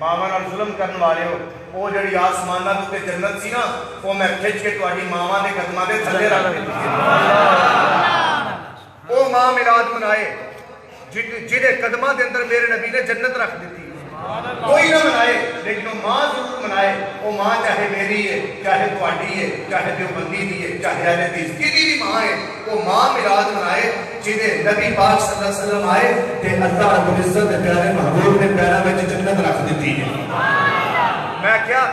ਮਾਵਾਂ ਨਾਲ ਜ਼ੁਲਮ ਕਰਨ ਵਾਲਿਓ, ਉਹ ਜਿਹੜੀ ਆਸਮਾਨਾਂ ਦੇ ਉੱਤੇ ਜੰਨਤ ਸੀ ਨਾ, ਉਹ ਮੈਂ ਖਿੱਚ ਕੇ ਤੁਹਾਡੀ ਮਾਵਾਂ ਦੇ ਕਦਮਾਂ ਦੇ ਥੱਲੇ ਰੱਖ ਦਿੱਤੀ ਹੈ। ਉਹ ਮਾਂ ਮਿਲਾਦ ਮਨਾਏ ਜਿਹਦੇ ਕਦਮਾਂ ਦੇ ਅੰਦਰ ਮੇਰੇ ਨਬੀ ਨੇ ਜੰਨਤ ਰੱਖ ਦਿੱਤੀ। کوئی نہ منائے لیکن وہ ماں ضرور منائے۔ وہ ماں چاہے میری ہے، چاہے تواڈی ہے، چاہے دیوبندی دی ہے، چاہے اہل حدیث کی بھی ماں ہے، وہ ماں میلاد منائے جہدے نبی پاک صلی اللہ علیہ وسلم آئے تے اللہ رب العزت دے پیارے محبوب نے پیراں وچ جنت رکھ دتی ہے۔ میں کیا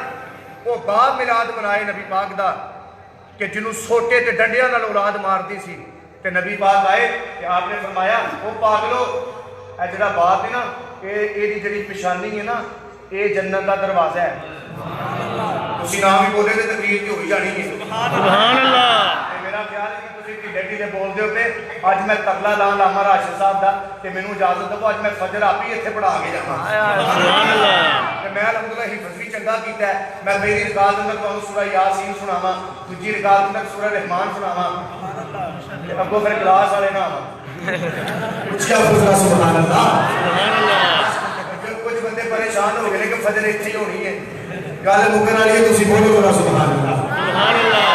وہ باپ میلاد منائے نبی پاک دا کہ جنوں سوٹے تے ڈنڈیاں نال اولاد ماردی سی، تے نبی پاک آئے کہ آپ نے فرمایا وہ پاگلو اے جڑا باپ ہے نا، یہ جڑی پچھانی ہے نا، یہ جنت کا دروازہ ہے۔ تسی نام ہی بولے تے تقریر کی ہوئی جانی ہے۔ سبحان اللہ۔ میرا خیال ہے کہ تسی ڈھیلے ڈھیلے بول دے ہوتے اج میں ترلا لاں لاما راشد صاحب دا کہ مینوں اجازت دو اج میں فجر آپ ہی ایتھے پڑھا کے جاواں۔ سبحان اللہ۔ کہ میں الحمدللہ حفظ بھی چنگا کیتا ہے۔ میں پہلی رکعت اندر تانوں سورہ یاسین سناواں، دوجی رکعت اندر سورہ رحمان سناواں، تے اگوں پھر کلاس والے نہ آواں۔ اچھا سبحان اللہ۔ کچھ بندے پریشان ہو گئے کہ فجر اتنے ہی ہونی ہے، گل مکن والی ہے، تسی بولو ذرا سبحان اللہ۔ سبحان اللہ۔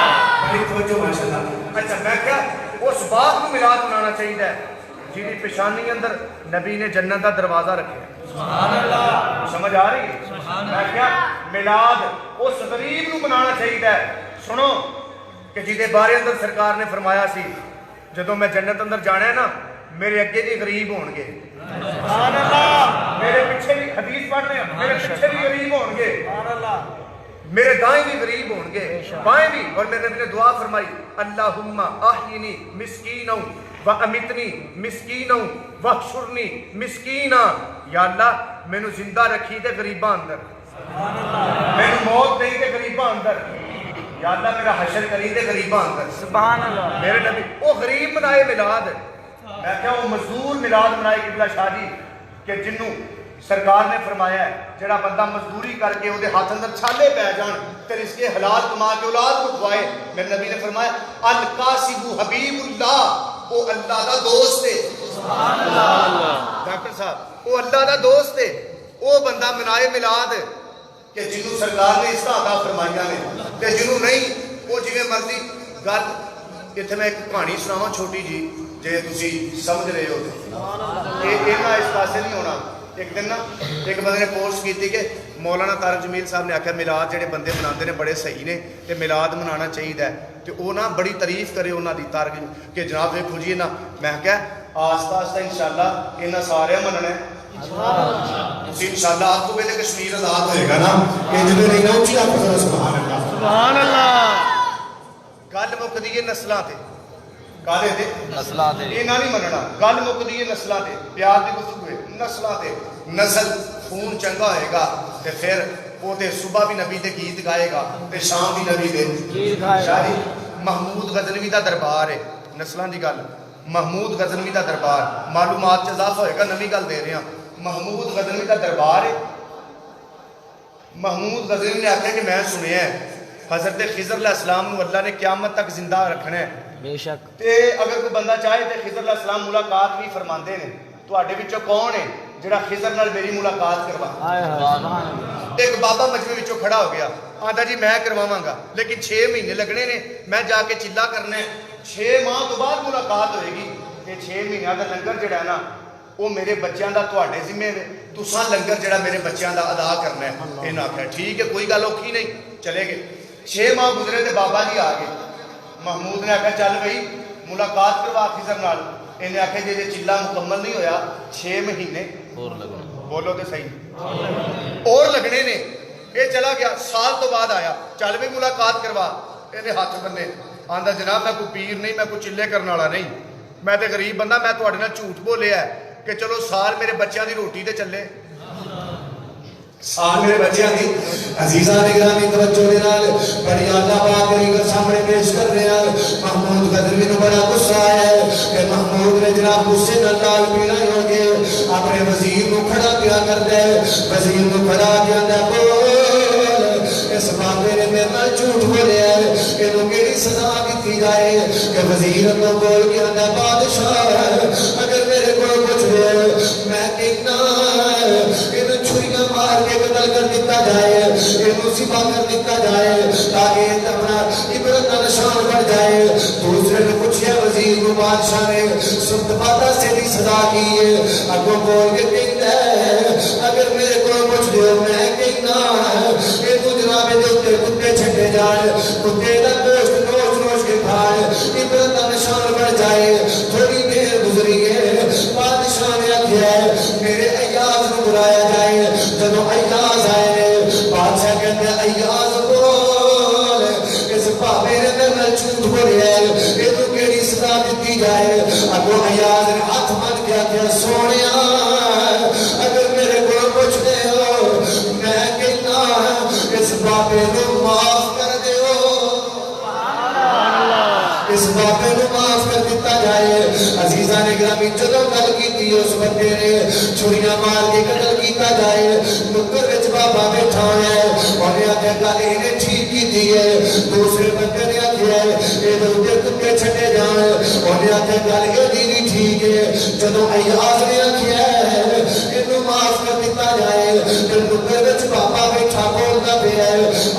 بڑی توجہ ماشاءاللہ۔ اچھا میں کیا اس باپ کو میلاد منانا چاہیے جہی پیشانی اندر نبی نے جنت کا دروازہ رکھا۔ سبحان اللہ۔ سمجھ آ رہی ہے؟ میں کیا میلاد اس غریب کو منانا چاہیے۔ سنو کہ جہدے بارے اندر سرکار نے فرمایا سی جدوں میں جنت اندر جانا ہے نا، میرے اگے بھی غریب ہون گے، سبحان اللہ، میرے پیچھے بھی حدیث پڑھ رہے ہیں، میرے پیچھے بھی غریب ہون گے، سبحان اللہ، میرے دائیں بھی غریب ہون گے، بائیں بھی۔ اور میرے نبی نے دعا فرمائی اللہم احینی مسکینا وامتنی مسکینا واحشرنی مسکینا، یا اللہ مینوں زندہ رکھی تے غریباں اندر، سبحان اللہ، مینوں موت دئی تے غریباں اندر، یا اللہ میرا حشر کری تے غریباں اندر، سبحان اللہ۔ میرے نبی وہ غریب منائے میلاد، میں کہا وہ مزدور میلاد منائے قبلہ شاہ جی کہ جنوں سرکار نے فرمایا ہے جڑا بندہ مزدوری کر کے وہ ہاتھ اندر چھالے پہ جان تے اس کے حلال کما کے اولاد کو کھوائے، میرے نبی نے فرمایا القاسب حبیب اللہ، وہ اللہ دا دوست ہے، سبحان اللہ۔ ڈاکٹر صاحب وہ اللہ دا دوست ہے، وہ بندہ منائے میلاد کہ جنوں سرکار نے اس عطا فرمائیاں نے تے جنوں نہیں وہ جویں مرضی گل۔ اتنے میں ایک کہانی سناواں چھوٹی جی جے تسی سمجھ رہے ہو، یہ نہ اس پاسے نہیں ہونا۔ ایک دن نا ایک بندے نے پوسٹ کی تھی کہ مولانا طارق جمیل صاحب نے آخیا میلاد جڑے بندے مناتے ہیں بڑے صحیح نے تے میلاد منانا چاہیے، تو وہ نا بڑی تعریف کرے انہوں دی طارق کہ جناب دیکھو جی نا، میں کہا آہستہ آہستہ انشاءاللہ انہاں سارے مننا ہے، انشاءاللہ آپ کو پہلے کشمیر آزاد ہوئے گا نا، یہ جدو نہیں نا اچھی آپ کو سبحان اللہ سبحان اللہ۔ گل مکدی ہے نسلاں تے، کالے تے نسلاں تے، یہ نہ نہیں مننا، گل مکدی ہے نسلاں تے، پیار دی گفتگو ہے نسلاں تے، نسل خون چنگا ہوئے گا تے پھر وہ تے صبح بھی نبی دے گیت گائے گا تے شام بھی نبی دے گیت گائے گا۔ محمود غزنوی دا دربار ہے، نسلاں دی گل، محمود غزنوی دا دربار، معلومات چ اضافہ ہوئے گا، نویں گل دے رہے ہیں۔ محمود غزنوی دا دربار ہے، محمود غزنوی نے آخیا کہ میں سنیا ہے حضرت خضر علیہ السلام کو اللہ نے قیامت تک زندہ رکھنا ہے، بے شک، تے اگر کوئی بندہ چاہے تے خضر علیہ السلام ملاقات بھی فرماندے نے، تواڈے وچوں کون ہے جڑا خضر نال میری ملاقات کروا؟ ایک بابا مجمع وچوں کھڑا ہو گیا، آندا جی میں کرواواں گا لیکن 6 مہینے لگنے نے، میں جا کے چلا کرنا ہے، 6 ماہ تو بعد ملاقات ہوئے گی، تے 6 مہینے دا لنگر جڑا ہے نا وہ میرے بچیاں دا تواڈے ذمے ہے، تساں لنگر جڑا میرے بچیاں دا ادا کرنا ہے۔ انہاں آخیا ٹھیک ہے کوئی گل اوکھی نہیں، چلے گئے۔ 6 ماہ گزرے تے بابا جی آ گئے، محمود نے آخیا چل بھائی ملاقات کروا خضر نال، انہیں آخیا جی چلا مکمل نہیں ہویا 6 مہینے اور لگنے، بولو تو صحیح اور لگنے نے۔ یہ چلا گیا، سال تو بعد آیا، چل بھی ملاقات کروا، یہ ہاتھ بننے، آندا جناب میں کوئی پیر نہیں، میں کوئی چلے کرنے والا نہیں، میں تے غریب بندہ، میں تواڈے نال جھوٹ بولیا ہے کہ چلو سال میرے بچیاں دی روٹی تے چلے، سال میرے بچیاں دی۔ عزیزاں دی گرامی توجہ دے نال بڑی اللہ پاک دی سامنے پیش کر رہے ہیں۔ محمود غزنوی نوں بڑا غصہ آیا ہے کہ محمود نے جناب غصے نال لال پیلا ہو کے اپنے وزیر نوں کھڑا کیا کردا ہے، وزیر نوں کھڑا کیا کردا بول اس بابے نے میرے نال جھوٹ بولیا ہے، اینوں کیڑی سزا دتی جائے؟ کہ وزیر نوں بول کے آندا بادشاہ اگر میرے کول کچھ ہے میں کہنا اینوں چھریاں مار کے قتل کر دیتا جائے یہ ذبح کر دیتا جائے تاکہ اپنا عبرت کا نشان بن جائے دوسرے نے پوچھا وزیر کو بادشاہ نے سخت باتہ سے بھی سزا کی ہے اگوں بول کے کہتا ہے اگر میرے کو پوچھ دیو میں کہنا کہ تو جناب دے کتے چھٹے جائے کتے کا گوشت نوچ کے کھائے عبرت کا نشان بن جائے تھوڑی دیر گزری ہے بادشاہ نے آخیا میرے ایاز کو بلایا جائے جب ایاز آئے بادشاہ کہتے ہیں ایاز بول اس بابے نے میں جھوٹ بولیا ہے یہ تو کیڑی سزا دیتی جائے اگو ایاز نے ہاتھ من کیا کہ سونیا اگر میرے کو پوچھ دے ہو میں کہنا اس بابے کو معاف کر دے اس بابے کو معاف کر دیتا جائے عزیزان گرامی جدوں گل کیتی اس بندے نے چھریاں مار کے قتل کیتا جائے نکر وچ بابا بیٹھا ہے انہیں آخیا گل انہیں ٹھیک کیتی ہے دوسرے بندے نے آخیا یہ دوسرے کتے چھٹے جان انہیں آخیا گل یہ نہیں ٹھیک ہے جدوں ایاز نے آخیا یہ معاف کر دیتا جائے نکر وچ بابا بیٹھا بولتا پیا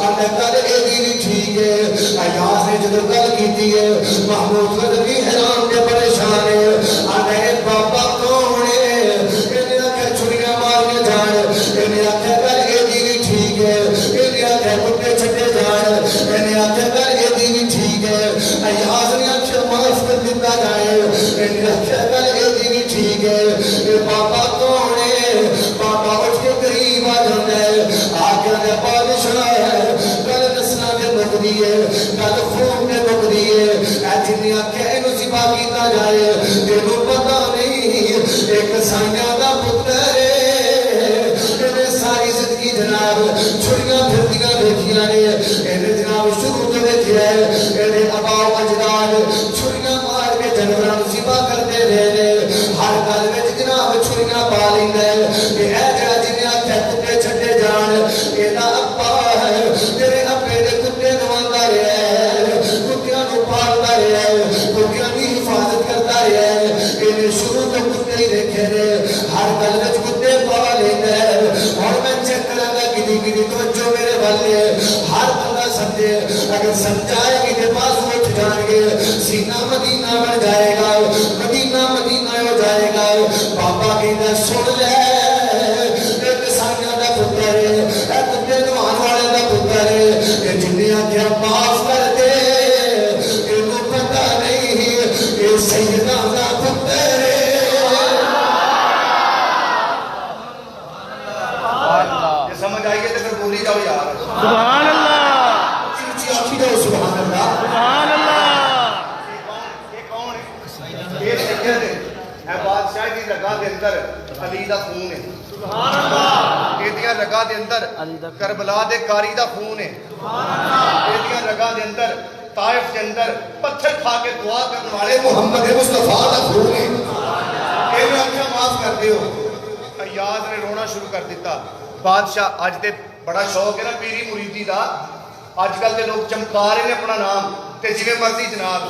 آخیا گل یہ نہیں ٹھیک ہے ایاز نے جدوں گل کیتی ہے محمود غزنوی حیران کے پریشان ہے آنے بابا کون ہے انہیں آکھا چھریاں مارنے جائے انہیں آکھا کر یہ دیوی ٹھیک ہے انہیں آکھا کتے چھٹے جائے انہیں آکھا کر یہ دیوی ٹھیک ہے ایاز نے آکھا معاف کر دیتا جائے انہیں آکھا کر یہ دیوی ٹھیک ہے یہ بابا کون ہے بابا اٹھ کے قریب آ جاتا ہے آگے نے بادشاہ ہے کل نسلہ کے مقدی ہے کل خون کے مقدی ہے جنہیں آکھے انہوں ذبح کیتا جائے انہوں پتہ نہیں ایک سائنہ دا پتر ہے انہیں ساری زندگی جناب چھڑیاں پھردیاں دیکھیاں نے انہیں جناب شروع تو دیکھیا ہے انہیں اباؤ اجداد چھڑیاں مار کے جنوران ذبح کرتے رہے ہر گل میں جناب چھڑیاں پا لیندے کہ اے جڑا جنہیں آکھے کتے چھٹے جان اینا ابا ہے تیرے ابے دے کتے نواندا رہے کتیاں نو پالدا رہے کتیاں دی حفاظت کرتا رہے انہیں شروع تو کتے ہی دیکھے رہے ہر گل وچ کتے پا لیندے اور میں چیک کراں گا کدی توجہ میرے والے ہر بندہ سمجھے اگر سمجھائے گی تے پاس اٹھ جان گے سینہ مدینہ بن جائے گا مدینہ ہو جائے گا بابا کہندا سن لے ایک سائیاں دا پتر ہے اے کتے نوان والے دا پتر ہے کہ جنہیں آکھیا معاف کر دے انہوں پتہ نہیں کہ سیدہ دا پتر ہے یہ سمجھ آئیے تو پھر بولی جاؤ یار سبحان اللہ اچھی آخی جاؤ سبحان اللہ سبحان اللہ یہ کون ہے یہ سید ہے اے بادشاہ دی لگا دے اندر علی دا خون ہے سبحان اللہ ایدیاں لگا دے اندر کربلا دے کاری دا خون ہے سبحان اللہ ایدیاں لگا دے اندر طائف دے اندر پتھر کھا کے دعا کرنے والے محمد مصطفیٰ دا خون ہے ایدیاں آنکھیں معاف کر دیو ایاز نے رونا شروع کر دیتا بادشاہ آج دے بڑا شوق ہے نا پیری مریدی دا آج کل دے لوگ چمکا رہے ہیں اپنا نام تے جویں مرضی جناب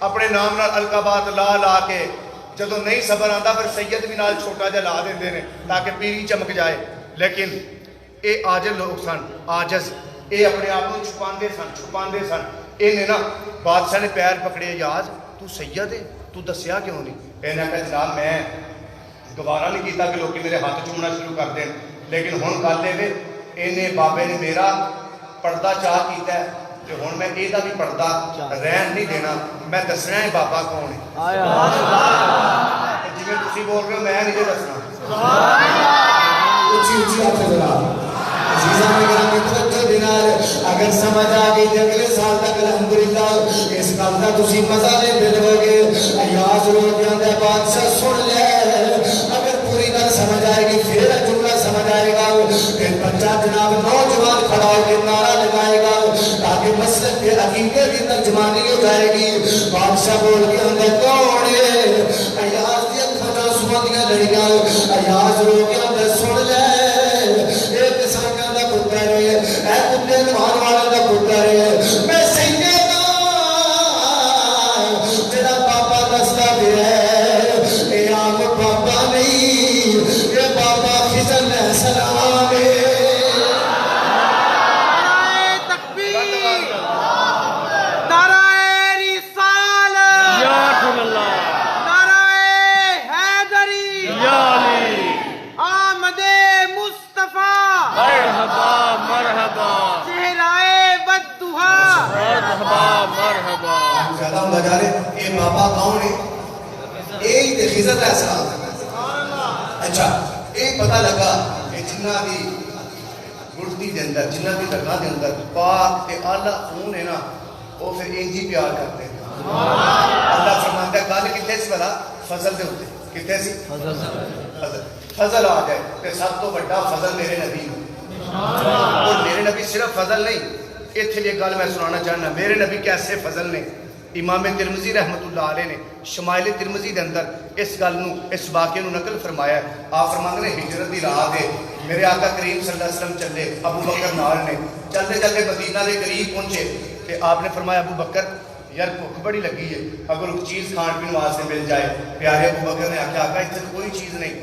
اپنے نام نال القابات لا کے جدو نہیں صبر آندا پھر سید بھی نال چھوٹا جا لا دیندے نے تاکہ پیری چمک جائے لیکن اے عاجز لوگ سن عاجز اے اپنے آپ کو چھپاندے سن انہیں نا بادشاہ نے پیر پکڑے ایاز تو سید ہے تو دسیا کیوں نہیں انہیں کہا جناب میں گوارا نہیں کیتا کہ لوگ میرے ہاتھ چومنا شروع کر دیں لیکن ہن گل اے انہیں بابے نے میرا پردہ چاہ کیتا ہے کہ ہن میں یہ بھی پردہ رہن نہیں دینا میں دسنا ہے بابا کون ہے جی تسی بول رہے ہو میں نہیں دسنا اچھی آپ ذرا عزیزان گرامی توجہ دینار اگر سمجھ آ گئی اگلے سال تک الحمدللہ اس گل کا تسی مزہ لے لو گے ایاز رو کے اندر بادشاہ سن لے اگر پوری گل سمجھ آئے گی پھر جملہ سمجھ آئے گا پھر بچہ جناب نوجوان کھڑا ہو کے نعرہ لگائے گا تاکہ مسلک کے عقیدے کی ترجمانی ہو جائے گی بادشاہ بول کے اندر کون ہے ایاز دی اکھاں نال سوندیاں لڑیاں ایاز رو کے اندر سن لے ایک سانگاں دا پتر ہے اے کتے نوان والا دا پتر ہے میں سیدہ جڑا بابا دستا پیا ہے اے عام بابا نہیں اے بابا خضر نے حسن زیادہ ہوتا جا رہے یہ بابا کون ہے یہی تے خضر علیہ السلام اچھا یہ پتہ لگا کہ جنہ دی گڑتی دے اندر جنہ دی رگاں دے اندر پاک تے اعلیٰ خون ہے نا وہ پھر انجی پیار کرتے ہیں اللہ فرمانتا ہے گل کتنے سی بلا فضل دے ہوتے کتنے سی فضل آ جائے کہ سب تو بڑا فضل میرے نبی اور میرے نبی صرف فضل نہیں اتنے یہ گل میں سنانا چاہنا میرے نبی کیسے فضل نے امام ترمذی رحمت اللہ علیہ نے شمائل ترمذی دے اندر اس گل نو اس واقعے نو نقل فرمایا ہے آپ فرماندے نے ہجرت دی راہ دے میرے آقا کریم صلی اللہ علیہ وسلم چلے ابو بکر نال نے چلتے چلتے مدینہ دے قریب پہنچے کہ آپ نے فرمایا ابو بکر یار بھوک بڑی لگی ہے اگر کوئی چیز کھان پین واسطے مل جائے پیارے ابو بکر نے آخیا آقا اتنے کوئی چیز نہیں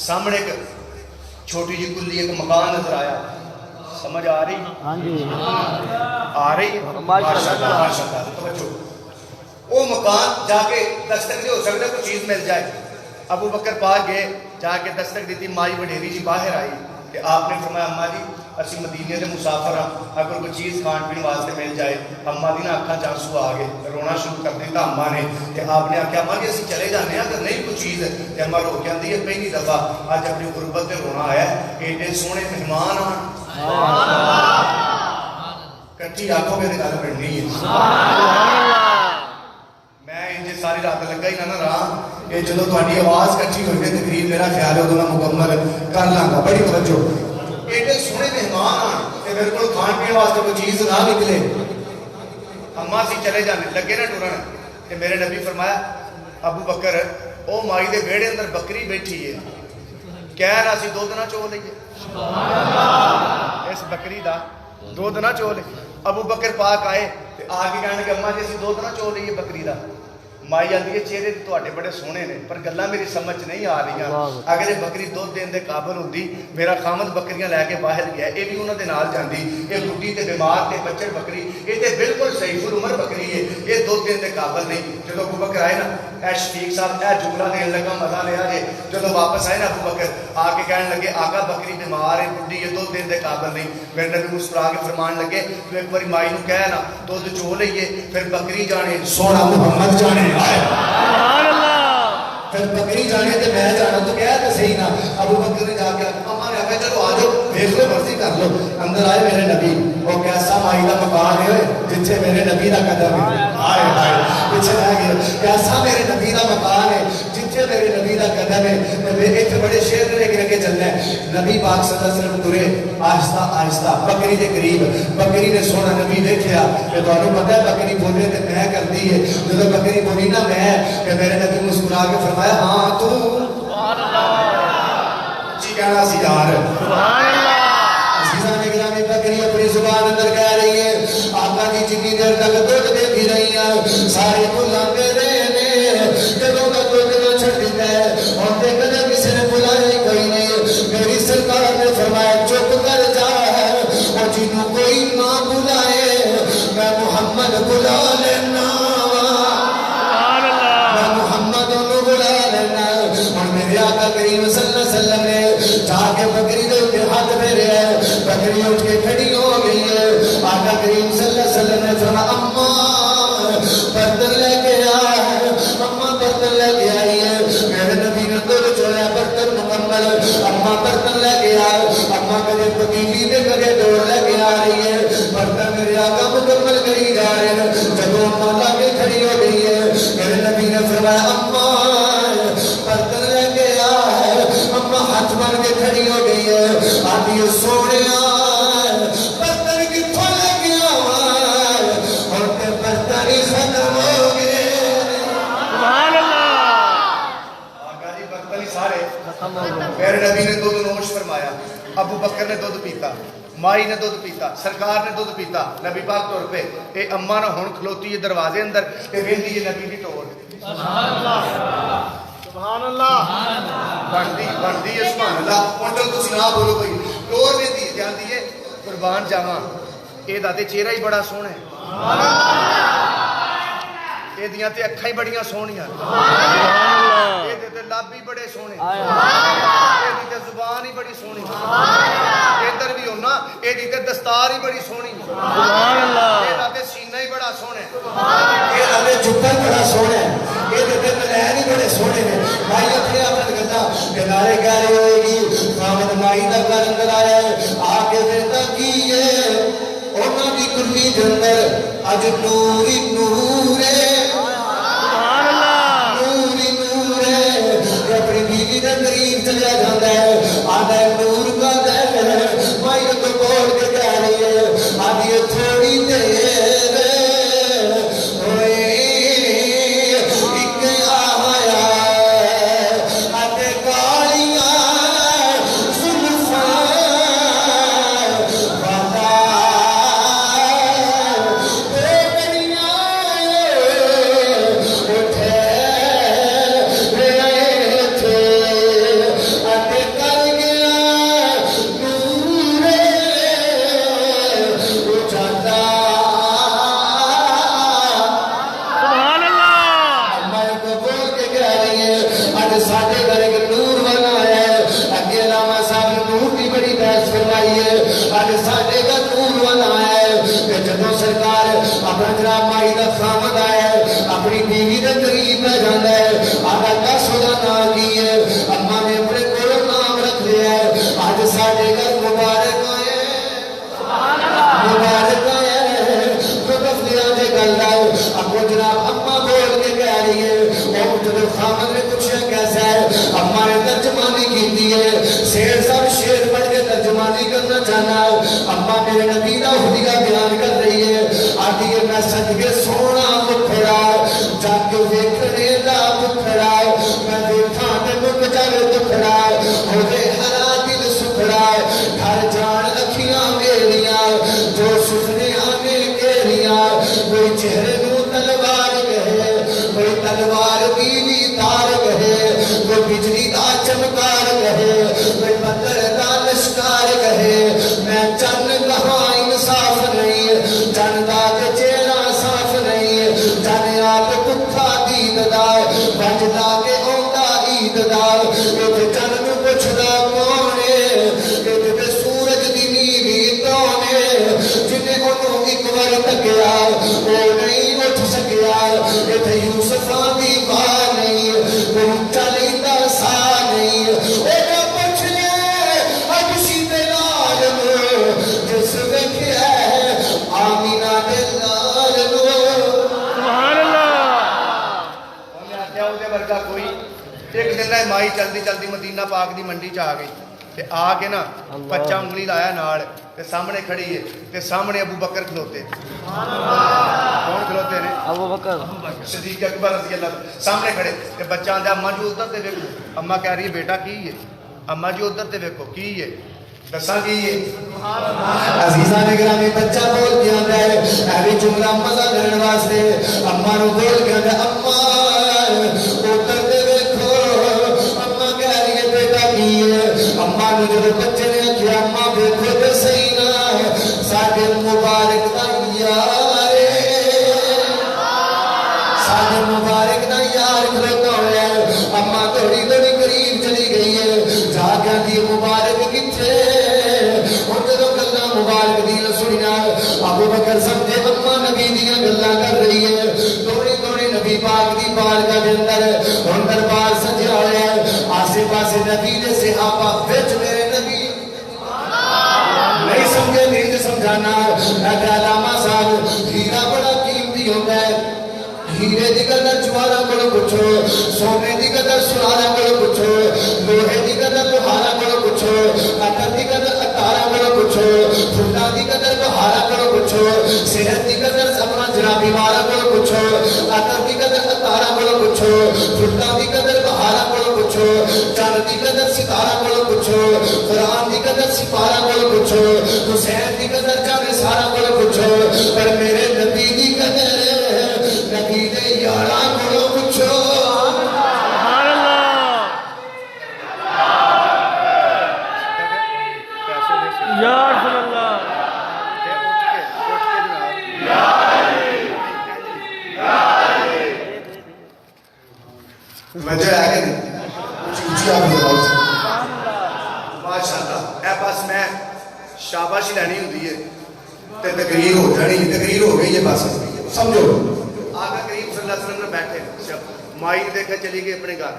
سامنے ایک چھوٹی جی کلی ایک مکان نظر آیا سمجھ آ رہی ہاں جی آ رہی ماشاءاللہ توجہ وہ مکان جا کے دستک سے ہو سکتا ہے کوئی چیز مل جائے ابو بکر پاس گئے جا کے دستک دیتی مائی وڈیری جی باہر آئی کہ آپ نے فرمایا اماں جی اسی مدینے دے مسافر ہاں اگر کوئی چیز کھان پین واسطے مل جائے اماں دی نا اکھاں چانسو آ گئے رونا شروع کر دیتا اماں نے کہ آپ نے آخیا اماں جی اسی چلے جانے ہیں اگر نہیں کوئی چیز ہے کہ اماں رو کے آندی ہے پہلی دفعہ آج اپنی غربت تے رونا آیا ہے ایڈے سونے مہمان آن کٹھی آنکھوں میں گل بننی ہے میں انجے ساری رات لگا ہی نہ راہ یہ جدو تہاڈی آواز کٹھی ہوئی ہے تقریر میرا خیال ہے ادو میں مکمل کر لاں بڑی توجہ ایڈے سونے مہمان آن کہ میرے کو کھان پین واسطے کوئی چیز نہ نکلے اماں سی چلے جانے لگے نہ ٹرن کہ میرے نبی فرمایا ابو بکر او مائی دے ویڑے اندر بکری بیٹھی ہے کہہ رہا سی دودھ نہ چو لئیے اس بکری دا دودھ نہ چو لئیے ابو بکر پاک آئے آگے کہنے کہ اماں جیسی دودھ نہ چو لئیے بکری دا مائی آندی ہے چہرے تو آٹے بڑے سونے نے پر گلہ میری سمجھ نہیں آ رہی ہیں اگر یہ بکری دودھ دین دے قابل ہوندی میرا خامد بکریاں لے کے باہر گیا یہ بھی انہوں دے نال جاندی یہ بڈھی تے بیمار تے بچر بکری یہ تے بالکل صحیح العمر بکری ہے یہ دودھ دین دے قابل نہیں جدو ابو بکر آئے نا اے شفیق صاحب اے جملہ دین لگا مزہ لیا جے جدو واپس آئے نا ابو بکر آ کے کہنے لگے آقا بکری بیمار ہے بڈھی یہ دودھ دین دے قابل نہیں میرے نبی مسکرا کے فرمان لگے تو ایک باری مائی نو کہے نا دودھ چو لئیے پھر بکری جانے سونا محمد جانے سبحان اللہ پھر بکری جانے تے میں جانا تو کہہ تے صحیح نا ابو بکر نے جا کے اماں نے آخیا چلو آ جاؤ دیکھ لو مرضی کر لو اندر آئے میرے نبی وہ کیسا مائی دا مکان ہے جتھے میرے نبی دا قدم ہے آئے آئے پیچھے رہ گیا کیسا میرے نبی دا مکان ہے جتھے میرے نبی دا قدم ہے ایتھے بڑے شیر لے کے رکھے چلنا ہے نبی پاک صلی اللہ علیہ وسلم ترے آہستہ آہستہ بکری دے قریب بکری نے سونا نبی دیکھیا کہ تانوں پتہ ہے بکری بولے تے میں کردی ہے جدوں بکری بولی نا میں کہ میرے نبی مسکرا کے فرمایا ہاں تو سبحان اللہ جی کہنا سی یار سبحان اللہ عزیزان اکرامی بکری اپنی زبان اندر کہہ رہی ہے آقا کی جتنی دیر تک دودھ دے بھی رہی ہیں سارے بلاندے رہے نے جدوں کا دودھ نہ چھڑ دیتا ہے اور دیکھ کر کسی نے بلایا کوئی نہیں میری سرکار نے فرمایا چپ کر جا اور جنہوں کوئی نہ بلائے میں محمد بلا لینا میں محمد انہوں بلا لینا اور میرے آقا کریم صلی اللہ علیہ وسلم نے جا کے بکری دے کے ہاتھ پھیرے ہے بکری اٹھ کے کھڑی ہو گئی ہے آقا کریم صلی اللہ علیہ وسلم نے فرمایا اماں برتن لے کے آیا ہے اماں برتن لے کے آئی ہے میرے نبی نے دودھ چوڑا برتن مکمل اماں برتن لے کے آئے اماں کدے پتیلی دے کدے ڈور لے کے آ رہی ہے برتن میرے آقا مکمل کری جا رہے ہیں جب اماں لا کے کھڑی ہو گئی ہے میرے نبی نے فرمایا اماں برتن لے کے آئے اماں ہاتھ بن کے کھڑی ہو گئی ہے آدھی سونے برتن کتوں لے کے آئے اور تے برتن ہی ختم ہو گئے سبحان اللہ آقا جی برتن ہی سارے ختم ہو گئے میرے نبی نے دودھ نوش فرمایا ابو بکر نے دودھ پیتا مائی نے دودھ پیتا سرکار نے دودھ پیتا نبی پاک طور پہ اے اماں نہ ہون کھلوتی ہے دروازے اندر تے ویندی ہے نبی دی ٹور سبحان اللہ سبحان اللہ بندی ہے سبحان اللہ ہن تو تسی نہ بولو کوئی ٹور ویندی جاندی ہے قربان جاواں اے دا تے چہرہ ہی بڑا سوہنا ہے سبحان اللہ اے دیاں تے اکھاں ہی بڑیاں سونیاں اے دے تے لب ہی بڑے سوہنے اے دی تے زبان ہی بڑی سونی ادھر بھی ہونا اے دی تے دستار ہی بڑی سونی سبحان اللہ اے دا تے سینہ ہی بڑا بڑا سونے یہ ابے جبر بڑا سونے یہ دیتے ملین ہی بڑے سونے نے بھائی اپنے اپنے گھنٹا کنارے کہہ رہے ہوئے گی خامد مائی دا گھر اندر آیا ہے آگے دیتا کی ہے اونا دی کلی جندر اج نوری نور ہے نوری نور ہے اپنی بیوی دا قریب چلیا جاتا ہے آدھا نور کا دہر مائی تو بول کے کہہ رہی ہے آدھی تھوڑی دیر اپنی بیوی دے قریب میں جانا ہے آگا دس ہو جانا کی ہے اماں نے اپنے کو نام رکھ لیا ہے آج ساڑھے گھر مبارک آئے مبارک آئے تو دفلیا دے گل آئے اب وہ جناب اماں بول کے کہہ رہی ہے اور جب خامد نے پوچھا کیسا ہے اماں نے ترجمانی کی دی ہے شیر صاحب شیر پڑھ کے ترجمانی کرنا چاہنا ہے اماں میرے نبی دا حدیہ بیان کر رہی ہے آدھی ہے میں صدقے سونا مکھڑا جاگ ویکھنے دا مکھڑا میں دیکھاں تے مک جاوے دکھڑا ہوے ہرا دل سکھڑا گھر جان اکھیاں میریاں جو سپنے آنے گیریاں کوئی چہرے نو تلوار کہے کوئی تلوار بیوی تار کہے کوئی بجلی دا چمکار کہے کوئی بدر دا لشکار کہے میں چن کہاں انصاف نہیں چن دا چہرہ صاف نہیں جن آپ کتھا دید دا بجدا کے اوندا عید دا ایک چن نو پوچھدا کون ہے ایک سورج دی نیوی کون ہے جنہیں انہوں ایک بار تکیا وہ نہیں اٹھ سکیا ایک یوسفاں دی ماں نہیں کوئی چلیندہ سا نہیں ایک پوچھ لے اب سیدھے لال جس ویکھیا ہے آمینہ دے لال سبحان اللہ انہیں آکھیا او دے ورگا کوئی ایک دن ہے مائی چلدی چلدی مدینہ پاک دی منڈی چ آ گئی تے آ کے نا بچہ انگلی لایا نال تے سامنے کھڑی ہے تے سامنے ابو بکر کھلوتے کون کھلوتے نے ابو بکر صدیق اکبر رضی اللہ عنہ سامنے کھڑے تے بچہ آندا اماں جی ادھر تے ویکھو اماں کہہ رہی ہے بیٹا کی ہے اماں جی ادھر تے ویکھو کی ہے دساں کی ہے عزیزان گرامی بچہ بول کے آندا ہے ایویں جملہ مزہ کرن واسطے اماں نو بول کے آندا اماں ادھر تے ویکھو اماں کہہ رہی ہے بیٹا کی ہے اماں نو جب بچے نے کہا اماں ویکھو تے صحیح نا ساڈے مبارک دا یار ساڈے مبارک دا یار کھلوتا ہوا ہے اماں تھوڑی تھوڑی قریب چلی گئی ہے جا کے دی مبارک کتھے ہن جدوں گلاں مبارک دی سنیا ابو بکر سمجھے اماں نبی دیاں گلاں کر رہی ہے تھوڑی تھوڑی نبی پاک دی بارگاہ دے اندر ہن دربار سجیا ہوا ہے آسے پاسے نبی دے صحابہ وچ میرے نبی نہیں سمجھے نہیں سمجھانا علامہ صاحب ہیرا بڑا قیمتی ہوتا ہے ہیرے دی قدر جوارا کو پوچھو سونے دی قدر سنارا کو پوچھو لوہے دی قدر لوہارا کو پوچھو عطر دی قدر عطارا کو پوچھو پھولا دی قدر بہارا کو پوچھو صحت دی قدر اپنا جنابی مارا کو پوچھو عطر دی قدر عطارا کو پوچھو پھولا دی قدر بہارا کو پوچھو چاند دی قدر ستارا کو پوچھو قرآن دی قدر سپارا کو پوچھو حسین دی قدر چاند سارا کو پوچھو پر میرے نبی دی قدر نبی دے یارا کو پوچھو سبحان اللہ یا رسول اللہ مجھے آگے اونچی آپ نے بہت ماشاءاللہ اے بس میں شاباشی لینی ہوندی ہے تے تقریر ہو جانی تقریر ہو گئی ہے بس سمجھو آقا کریم صلی اللہ علیہ وسلم نے بیٹھے مائی نے دیکھا چلی گئی اپنے گھر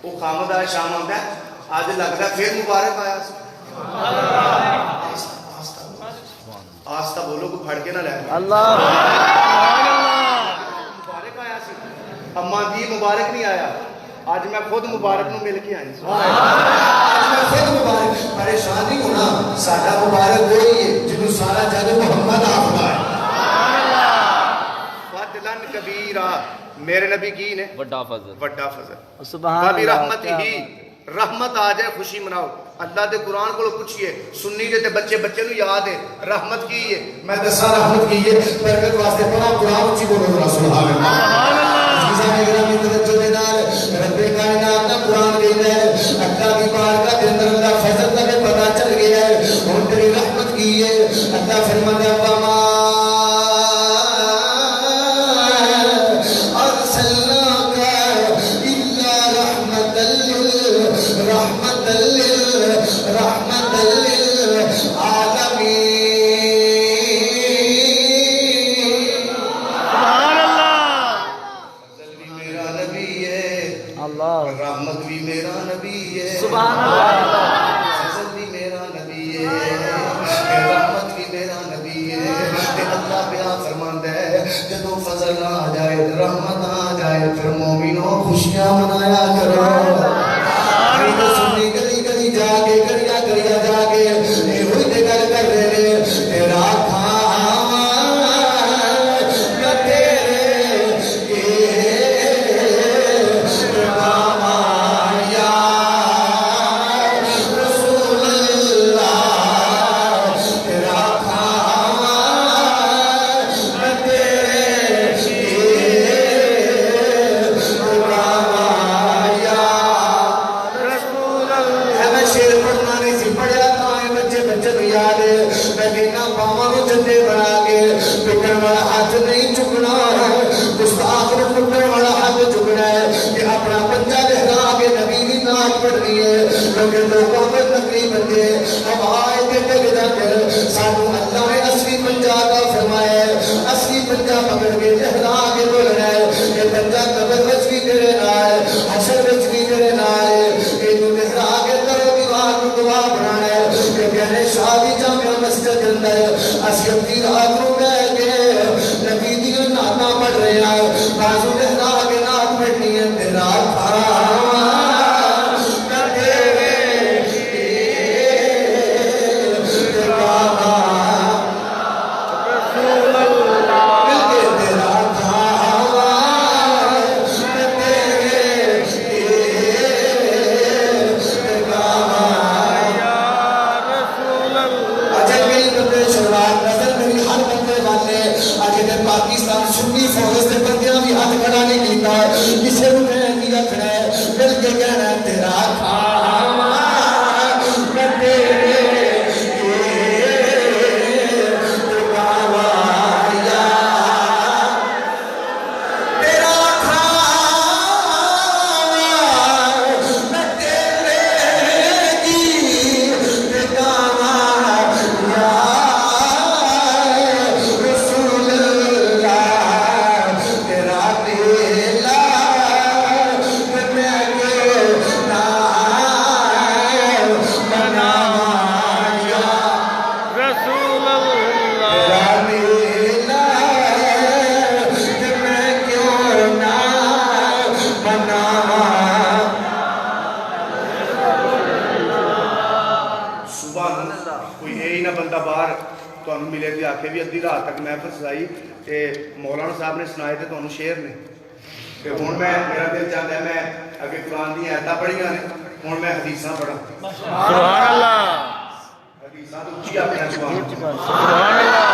وہ خامد آیا شام آتا ہے آج لگتا ہے پھر مبارک آیا آستہ بولو کو پھڑ کے نہ لے اللہ مبارک آیا سی اما دی مبارک نہیں آیا آج میں خود مبارک نو مل کے آئی آج میں خود مبارک پریشان نہیں ہونا ساڈا مبارک وہی ہے جنہوں سارا جگ محمد آخدا ہے فضلن کبیرہ میرے نبی کی نے بڑا فضل بڑا فضل سبحان بابی اللہ رحمت ہی رحمت آ جائے خوشی مناؤ اللہ دے قرآن کو پوچھئے سنی دے تے بچے بچے نو یاد ہے رحمت کی ہے میں دسا رحمت کی ہے برکت واسطے پڑھا قرآن اچھی بولو ذرا سبحان اللہ عزیزاں گرامی توجہ دے نال رب کائنات دا قرآن کہندا ہے اللہ کی بارگاہ دے اندر اللہ فضل دا پتہ چل گیا ہے ہن تیری رحمت کی ہے اللہ فرماتا ہے وما ارسلناک الا رحمت للعالمین سبحان اللہ فضل بھی میرا نبی ہے اللہ رحمت بھی میرا نبی ہے سبحان اللہ فضل بھی میرا نبی ہے رحمت بھی میرا نبی ہے کہ اللہ پیا فرماندا ہے جدوں فضل آ جائے رحمت آ جائے پھر مومنوں خوشیاں منایا کرو سنی گلی گلی جا کے گڑیا گڑیا جا کے یہ ہوئی تے گل کر رہے نے تیرا کھاواں میں تیرے کھاواں یا رسول اللہ تیرا کھاواں میں تیرے کھاواں یا میں شیر پڑھنا نہیں سی پڑھیا تھا بچے بچے تو یاد ہے میں کہنا باواں نو جندے بنا کے پکڑ والا ہاتھ نہیں چکنا گستاخ نو پکڑ والا ہاتھ چکنا ہے کہ اپنا پنجہ لہرا کے نبی دی نعت پڑھنی ہے کیونکہ لوگوں میں نقلی بندے ہم آئے تے ٹکدا کر سانو اللہ نے اصلی پنجہ کا فرمایا ہے اصلی پنجہ پکڑ کے لہرا کے بولنا ہے یہ پنجہ قبر وچ بھی تیرے نال حشر وچ بھی تیرے نال یہ لہرا کے دعا بنانا ہے کہ کہنے شادی جامعہ مسجد کے اندر اسی اپنی رات کو بیٹھ کے نبی دی نعتاں پڑھ رہے ہیں بازو لہرا کے نعت پڑھنی ہے تیرا کھاواں میں تیرے کھاواں رسول اللہ مل کے تیرا کھاواں میں تیرے کھاواں پاکستان سنی فوج کے بندیاں بھی ہاتھ کھڑا نہیں کیتا کسی کو نہیں رکھنا ہے مل کے کہنا ہے تیرا کھاواں میں تیرے کھاواں یا تیرا کھاواں میں تیرے کھاواں یا رسول اللہ تیرا دلا میں بناواں یا رسول اللہ تیرا دلا میں کیوں نہ بناواں سبحان اللہ کوئی ہے ہی نہ بندہ باہر تو ملے تھے آکھے بھی ادھی رات تک محفل سجائی کہ مولانا صاحب نے سنائے تھے تو شعر نے کہ ہوں میں میرا دل چاہتا ہے میں اگے قرآن دی آیتاں پڑھیاں نے ہوں میں حدیثاں پڑھا سبحان اللہ حدیثاں تو اچھی اپنا سبحان سبحان اللہ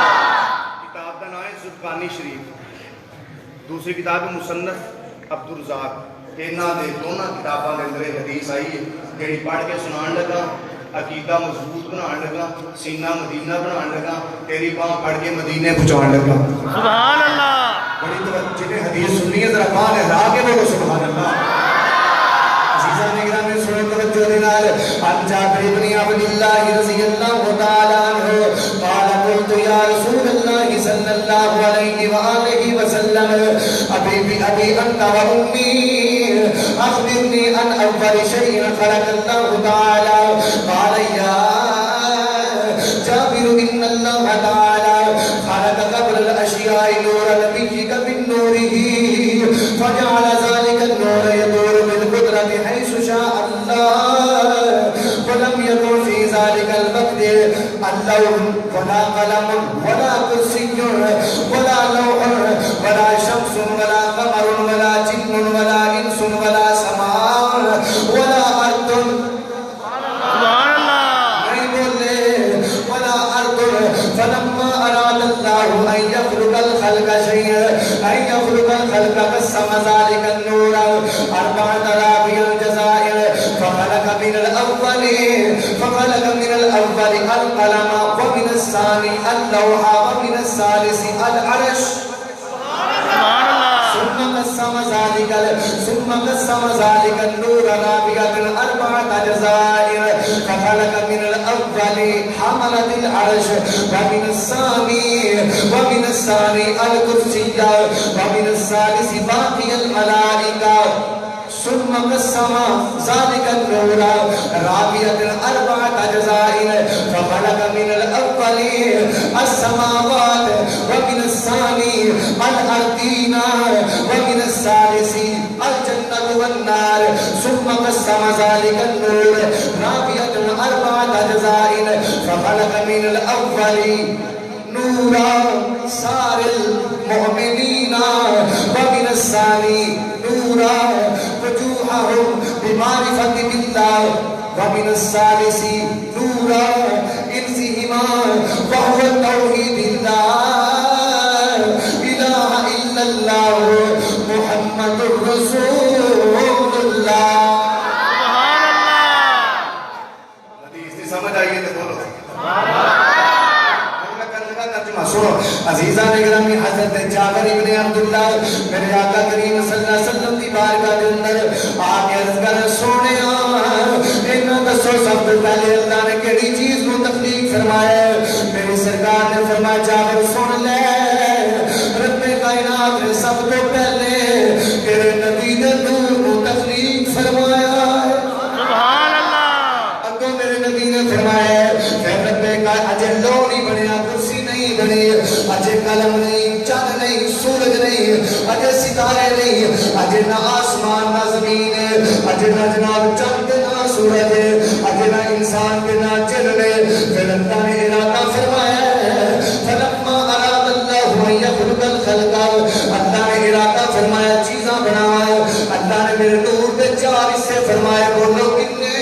کتاب کا نام ہے زبانی شریف دوسری کتاب ہے مصنف عبدالرزاق انہاں دے دونوں کتاباں دے اندر حدیث آئی ہے جڑی پڑھ کے سنان لگا عقیدہ مضبوط بنان لگا سینہ مدینہ بنان لگا تیری باں پڑھ کے مدینے پہنچان لگا سبحان اللہ بڑی توجہ جنہیں حدیث سننی ہے ذرا باں لہرا کے بولو سبحان اللہ عزیزاں نگرامی سنیں توجہ دے نال عن جابر بن عبد اللہ رضی اللہ تعالی عنہ قال قلت یا رسول اللہ صلی اللہ علیہ وآلہ وسلم ابی انت و امی اخبرنی ان اول شیء خلق اللہ تعالی قال یا جابر ان اللہ تعالی خلق قبل الاشیاء نور نبیک من نوره فجعل ذلك النور يدور بالقدرة حيث شاء الله ولم يكن في ذلك الوقت اللوح ولا قلم ولا كرسي ولا لوح ولا شمس ولا قمر ولا جن ولا انس ولا سماء ولا ارض سبحان اللہ نہیں بولے ولا ارض فلما اراد الله ان يخلق الخلق شيئا ان يخلق الخلق قسم ذلك النور اربعة رابع الجزائر فخلق من الأول القلم ومن الثاني اللوح ومن الثالث العرش ثم قسم ذلك النور رابعة أربعة جزائر فخلق من الأول حملة العرش ومن الثاني الكرسي ومن الثالث باقي الملائكة ثم قسم ذلك النور رابعة أربعة جزائر فخلق من الأول السماوات ومن الثاني الأرضين ومن الثالث الجنة والنار ثم قسم ذلك النور رابعة أربعة جزائر فخلق من الأول نورا سار المؤمنين ومن الثاني نورا وجوههم بمعرفة بالله ومن الثالث نورا إنسهما وهو التوحيد لا إله إلا الله محمد رسول الله حدیث کی سمجھ آئیے تو بولو سنو عزیزان گرامی حضرت جابر ابن عبداللہ میرے آقا کریم صلی اللہ علیہ وسلم کی بارگاہ کے اندر آگے عرض کر سونے انہاں دسو سب سے پہلے اللہ نے کیڑی چیز کو تخلیق فرمایا میری سرکار نے فرمایا جابر سن لے رب کائنات نے سب تو پہلے تیرے نبی نے نور کو تخلیق فرمایا سبحان اللہ اگوں میرے نبی نے فرمایا پھر رب کا اجے لو نہیں بنیا کرسی نہیں بنی اجے قلم نہیں چاند نہیں سورج نہیں اجے ستارے نہیں اجے نہ آسمان نہ زمین اجے نہ جناب چاند نہ سورج اجے نہ انسان کے نہ جن نے پھر اللہ نے ارادہ فرمایا فلما اراد اللہ ان يخلق الخلق اللہ نے ارادہ فرمایا چیزاں بنایا اللہ نے میرے نور پہ چار حصے فرمائے بولو کتنے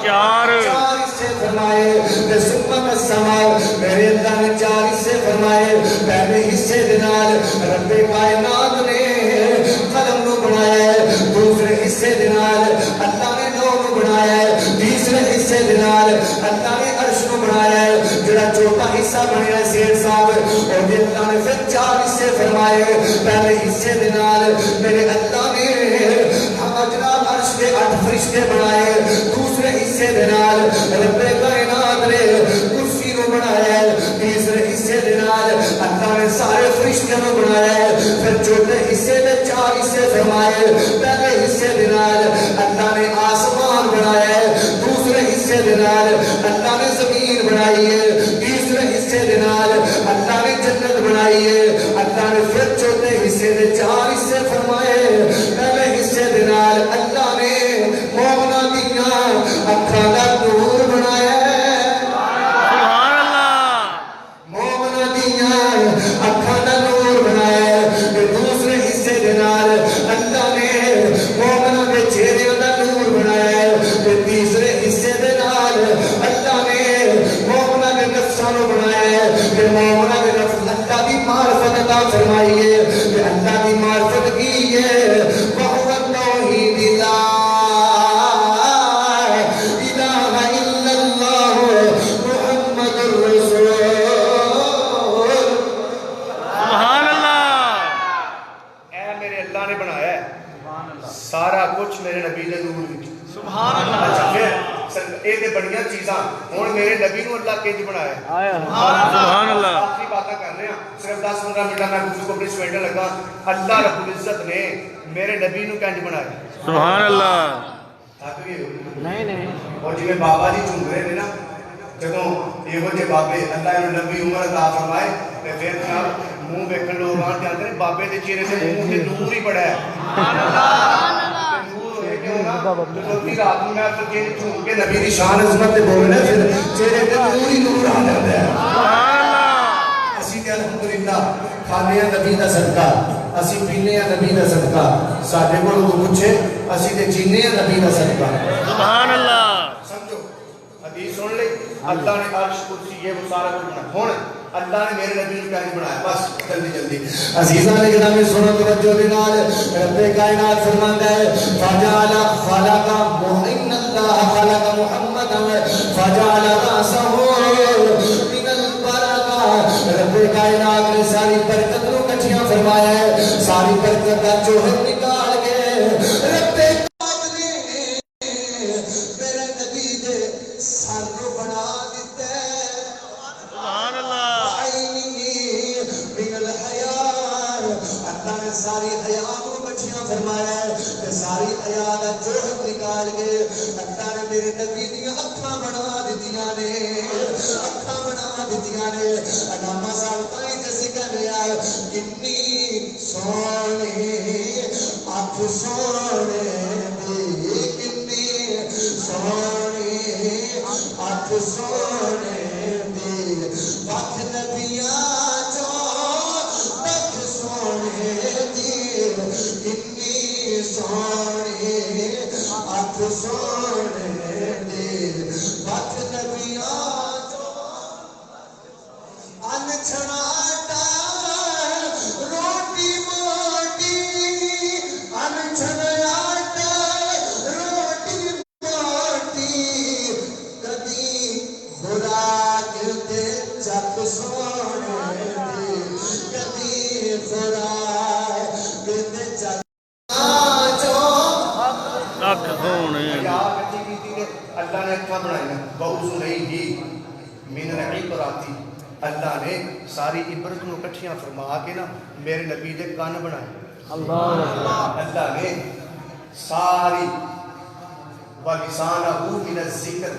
چار حصے فرمائے سمت السماء میرے اللہ نے چار حصے فرمائے پہلے حصے دنال رب کائنات نے قلم نو بنایا ہے دوسرے حصے دنال اللہ نے نو نو بنایا ہے تیسرے حصے دنال اللہ نے عرش نو بنایا ہے جڑا چوتھا حصہ بنیا ہے سیر صاحب اور اللہ نے پھر چار حصے فرمائے پہلے حصے دنال میرے اللہ نے جناب عرش کے 8 فرشتے بنائے دوسرے حصے دنال رب کائنات نے کرسی نو بنایا ہے تیسرے حصے دنال اللہ نے سارے فرشتے نو بنایا ہے پھر چوتھے حصے میں چار حصے فرمائے پہلے حصے دنال اللہ نے آسمان بنایا ہے دوسرے حصے دنال اللہ نے زمین بنائی ہے تیسرے حصے دنال اللہ نے جنت بنائی ہے اللہ نے پھر چوتھے حصے میں چار حصے فرمائے پہلے حصے دنال اللہ نے مومنہ دیاں اکھاں دا نور بنایا ہے سبحان اللہ مومنہ دیاں اکھاں دا نور بنایا ہے دوسرے حصے دنال اللہ نے مومنہ کے چہرے دا نور بنایا ہے تیسرے حصے دنال اللہ نے مومنہ کے نفساں نو بنایا ہے مومنہ کے نفس اللہ دی معرفت عطا فرمائی ہے کہ اللہ دی معرفت کی ہے وَهُوَ التَّوْحِيدِ لَا إِلَهَ إِلَّا اللَّهُ مُحَمَّدٌ رَّسُولُ سبحان اللہ اے میرے اللہ نے بنایا ہے سارا کچھ میرے نبی نے نور وچ سبحان اللہ اچھا پھر اے تے بڑیاں چیزاں ہن میرے نبی نو اللہ کیج بنایا ہے سبحان اللہ آخری باتاں کر رہے ہیں صرف 10-15 منٹ میں گفتگو اپنی سمیٹنے لگا. اللہ رب العزت نے میرے نبی نو کنج بنایا. سبحان اللہ. تھک گئے ہو؟ نہیں نہیں. اور جی بابا جی جھوم رہے ہیں نا جدوں یہ جے بابے اللہ نے نبی عمر عطا فرمائے تے پھر جناب منہ ویکھن لوگ آن جاندے نے بابے دے چہرے تے منہ تے نور ہی بڑا ہے. سبحان اللہ. نور ہوئے کیوں نا جدوں رات نوں میں پھر جھوم کے نبی دی شان عظمت تے بولنا پھر چہرے تے نور ہی نور آ جاندا ہے. سبحان اللہ. اسی تے الحمدللہ کھانے نبی دا صدقہ اسی پینے نبی دا صدقہ ساڈے کول تو پوچھے اسی تے جینے نبی دا صدقہ. سبحان اللہ. سمجھو حدیث سن لے اللہ نے عرش کرسی یہ وہ سارا کچھ بنایا. ہن اللہ نے میرے نبی کو کیا بنایا بس جلدی جلدی. عزیزان گرامی سنو توجہ دے نال رب کائنات فرماندا ہے فجعل خلق ان اللہ خلق محمد فجعل راسه من البرکہ. رب کائنات نے ساری برکت کو اکٹھیاں فرمایا ہے ساری برکت کا جوہر نکال کے رب کائنات نے میرے نبی دے سر کو بنا دیتا ہے. سبحان اللہ. اللہ نے ساری حیا کو بچیاں فرمایا ہے ساری حیا کا جوہر نکال کے اللہ نے میرے نبی دی اکھاں بنا دتیاں نے اکھاں بنا دتیاں نے. علامہ صاحب تائیں جیسے کہہ رہا کنی سونے اکھ سونے دی کنی سونے اکھ سونے دی وقت نبیاں سونے اکھ سونے دے وقت نبیاں جو ان چھڑاٹا روٹی موٹی ان چھڑاٹا روٹی موٹی کدی خوراک دے چک سونے دے کدی خوراک دے چک اللہ نے اکھاں بنائی بہت نہیں ہی من العبراتی. اللہ نے ساری عبرت کو اکٹھیاں فرما کے نا میرے نبی دے کان بنائے. اللہ نے ساری ولسانہ من الذکر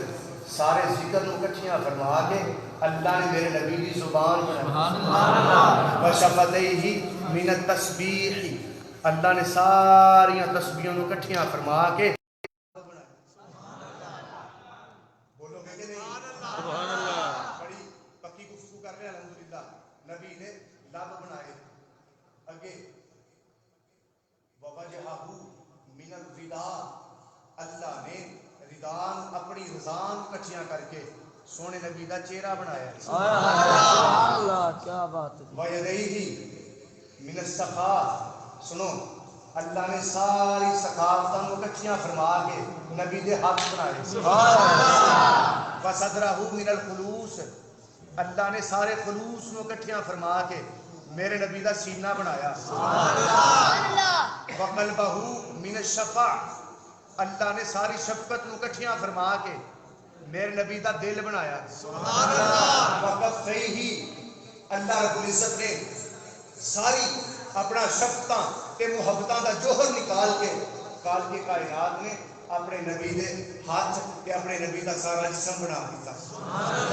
سارے ذکر کو اکٹھیاں فرما کے اللہ نے میرے نبی دی زبان بنائی. وشفتیہ من التسبیح اللہ نے ساری تسبیحوں کو اکٹھیاں فرما کے بولو گے کہ نہیں. سبحان اللہ. بڑی پکی گفتگو کر رہے ہیں الحمدللہ. نبی نے لب بنائے اگے ووجہہ من الوداع اللہ نے ردان اپنی رضان کٹھیاں کر کے سونے نبی دا چہرہ بنایا. سبحان اللہ. کیا بات ہے. ویدیہ من السخاء سنو اللہ نے ساری ثقافتوں کو کٹھیاں فرما کے نبی دے ہاتھ بنائے. وصدرہ من الخلوص اللہ نے سارے خلوص کو کٹھیاں فرما کے میرے نبی دا سینہ بنایا. وقلبہ من الشفع اللہ نے ساری شفقت کو کٹھیاں فرما کے میرے نبی دا دل بنایا. وکفیہ اللہ رب العزت نے ساری اپنا شفقتاں تے محبتاں دا جوہر نکال کے کائنات نے اپنے نبی دے ہاتھ تے اپنے نبی دا سارا جسم بنا دیتا.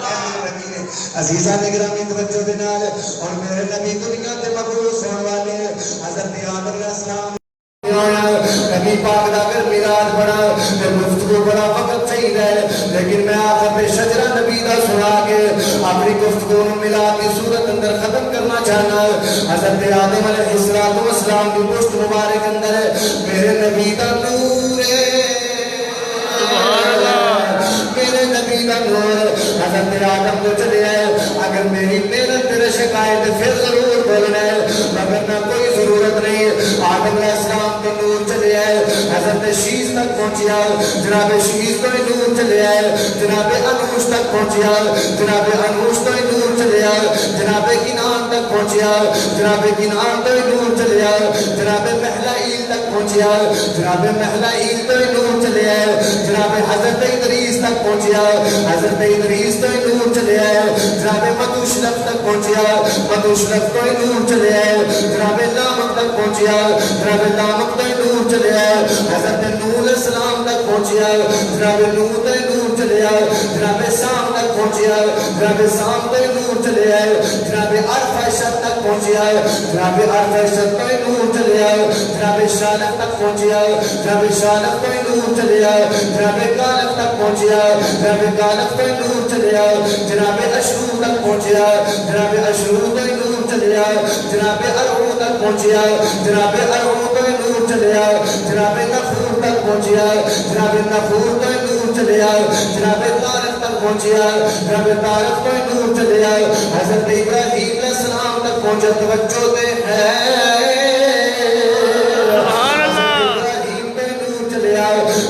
اے میرے نبی نے عزیزاں نے گرامی توجہ دے نال اور میرے نبی دنیا تے مبعوث ہونے والے حضرت آدم علیہ السلام نبی پاک دا اگر میراج بڑا تے گفتگو بڑا وقت صحیح ہے لیکن میں آخر پہ شجرہ نبی دا سنا کے اپنی گفتگو میں ملا کے صورت اندر ختم کرنا چاہنا. حضرت آدم علیہ السلام کی پشت مبارک اندر میرے نبی دا نور میرے نبی دا نور حضرت آدم کو چلے آئے. اگر میری محنت تیرے شکایت پھر ضرور بولنا ہے مگر نہ کوئی ضرورت نہیں. آدم علیہ السلام کے نور چلے آئے حضرت شیش تک پہنچیا جناب شیش تو نور چلے آئے جناب انوش تک پہنچیا جناب انوش تو نور چلے آئے جناب کنان تک پہنچیا جناب کنان تو نور چلے آئے جناب محلائیل تک پہنچیا جناب محلہ عید تو نور چلے آئے جناب حضرت ادریس تک پہنچیا حضرت ادریس تو نور چلے آئے جناب مدوشرف تک پہنچیا مدوشرف تو نور چلے آئے جناب لامک تک پہنچیا جناب لامک تو نور چلے آئے حضرت نوح علیہ السلام تک پہنچیا جناب نوح تو نور چلے آئے جناب سام تک پہنچیا جناب سام تو نور چلے آئے جناب عرفشت تک پہنچیا جناب عرفشت تو نور چلے آئے جناب شالق تک پہنچیا جناب شالق تو نور چلے آئے جناب کالق تک پہنچیا جناب کالق تو نور چلے آئے جناب اشرو تک پہنچیا جناب اشرو تو نور چلے آئے جناب ارعو تک پہنچیا جناب ارعو تو نور چلے آئے جناب نفور تک پہنچیا جناب نفور تو نور چلے آئے جناب طارق تک پہنچیا جناب طارق تو نور چلے آئے حضرت ابراہیم علیہ السلام تک پہنچا توجہ دے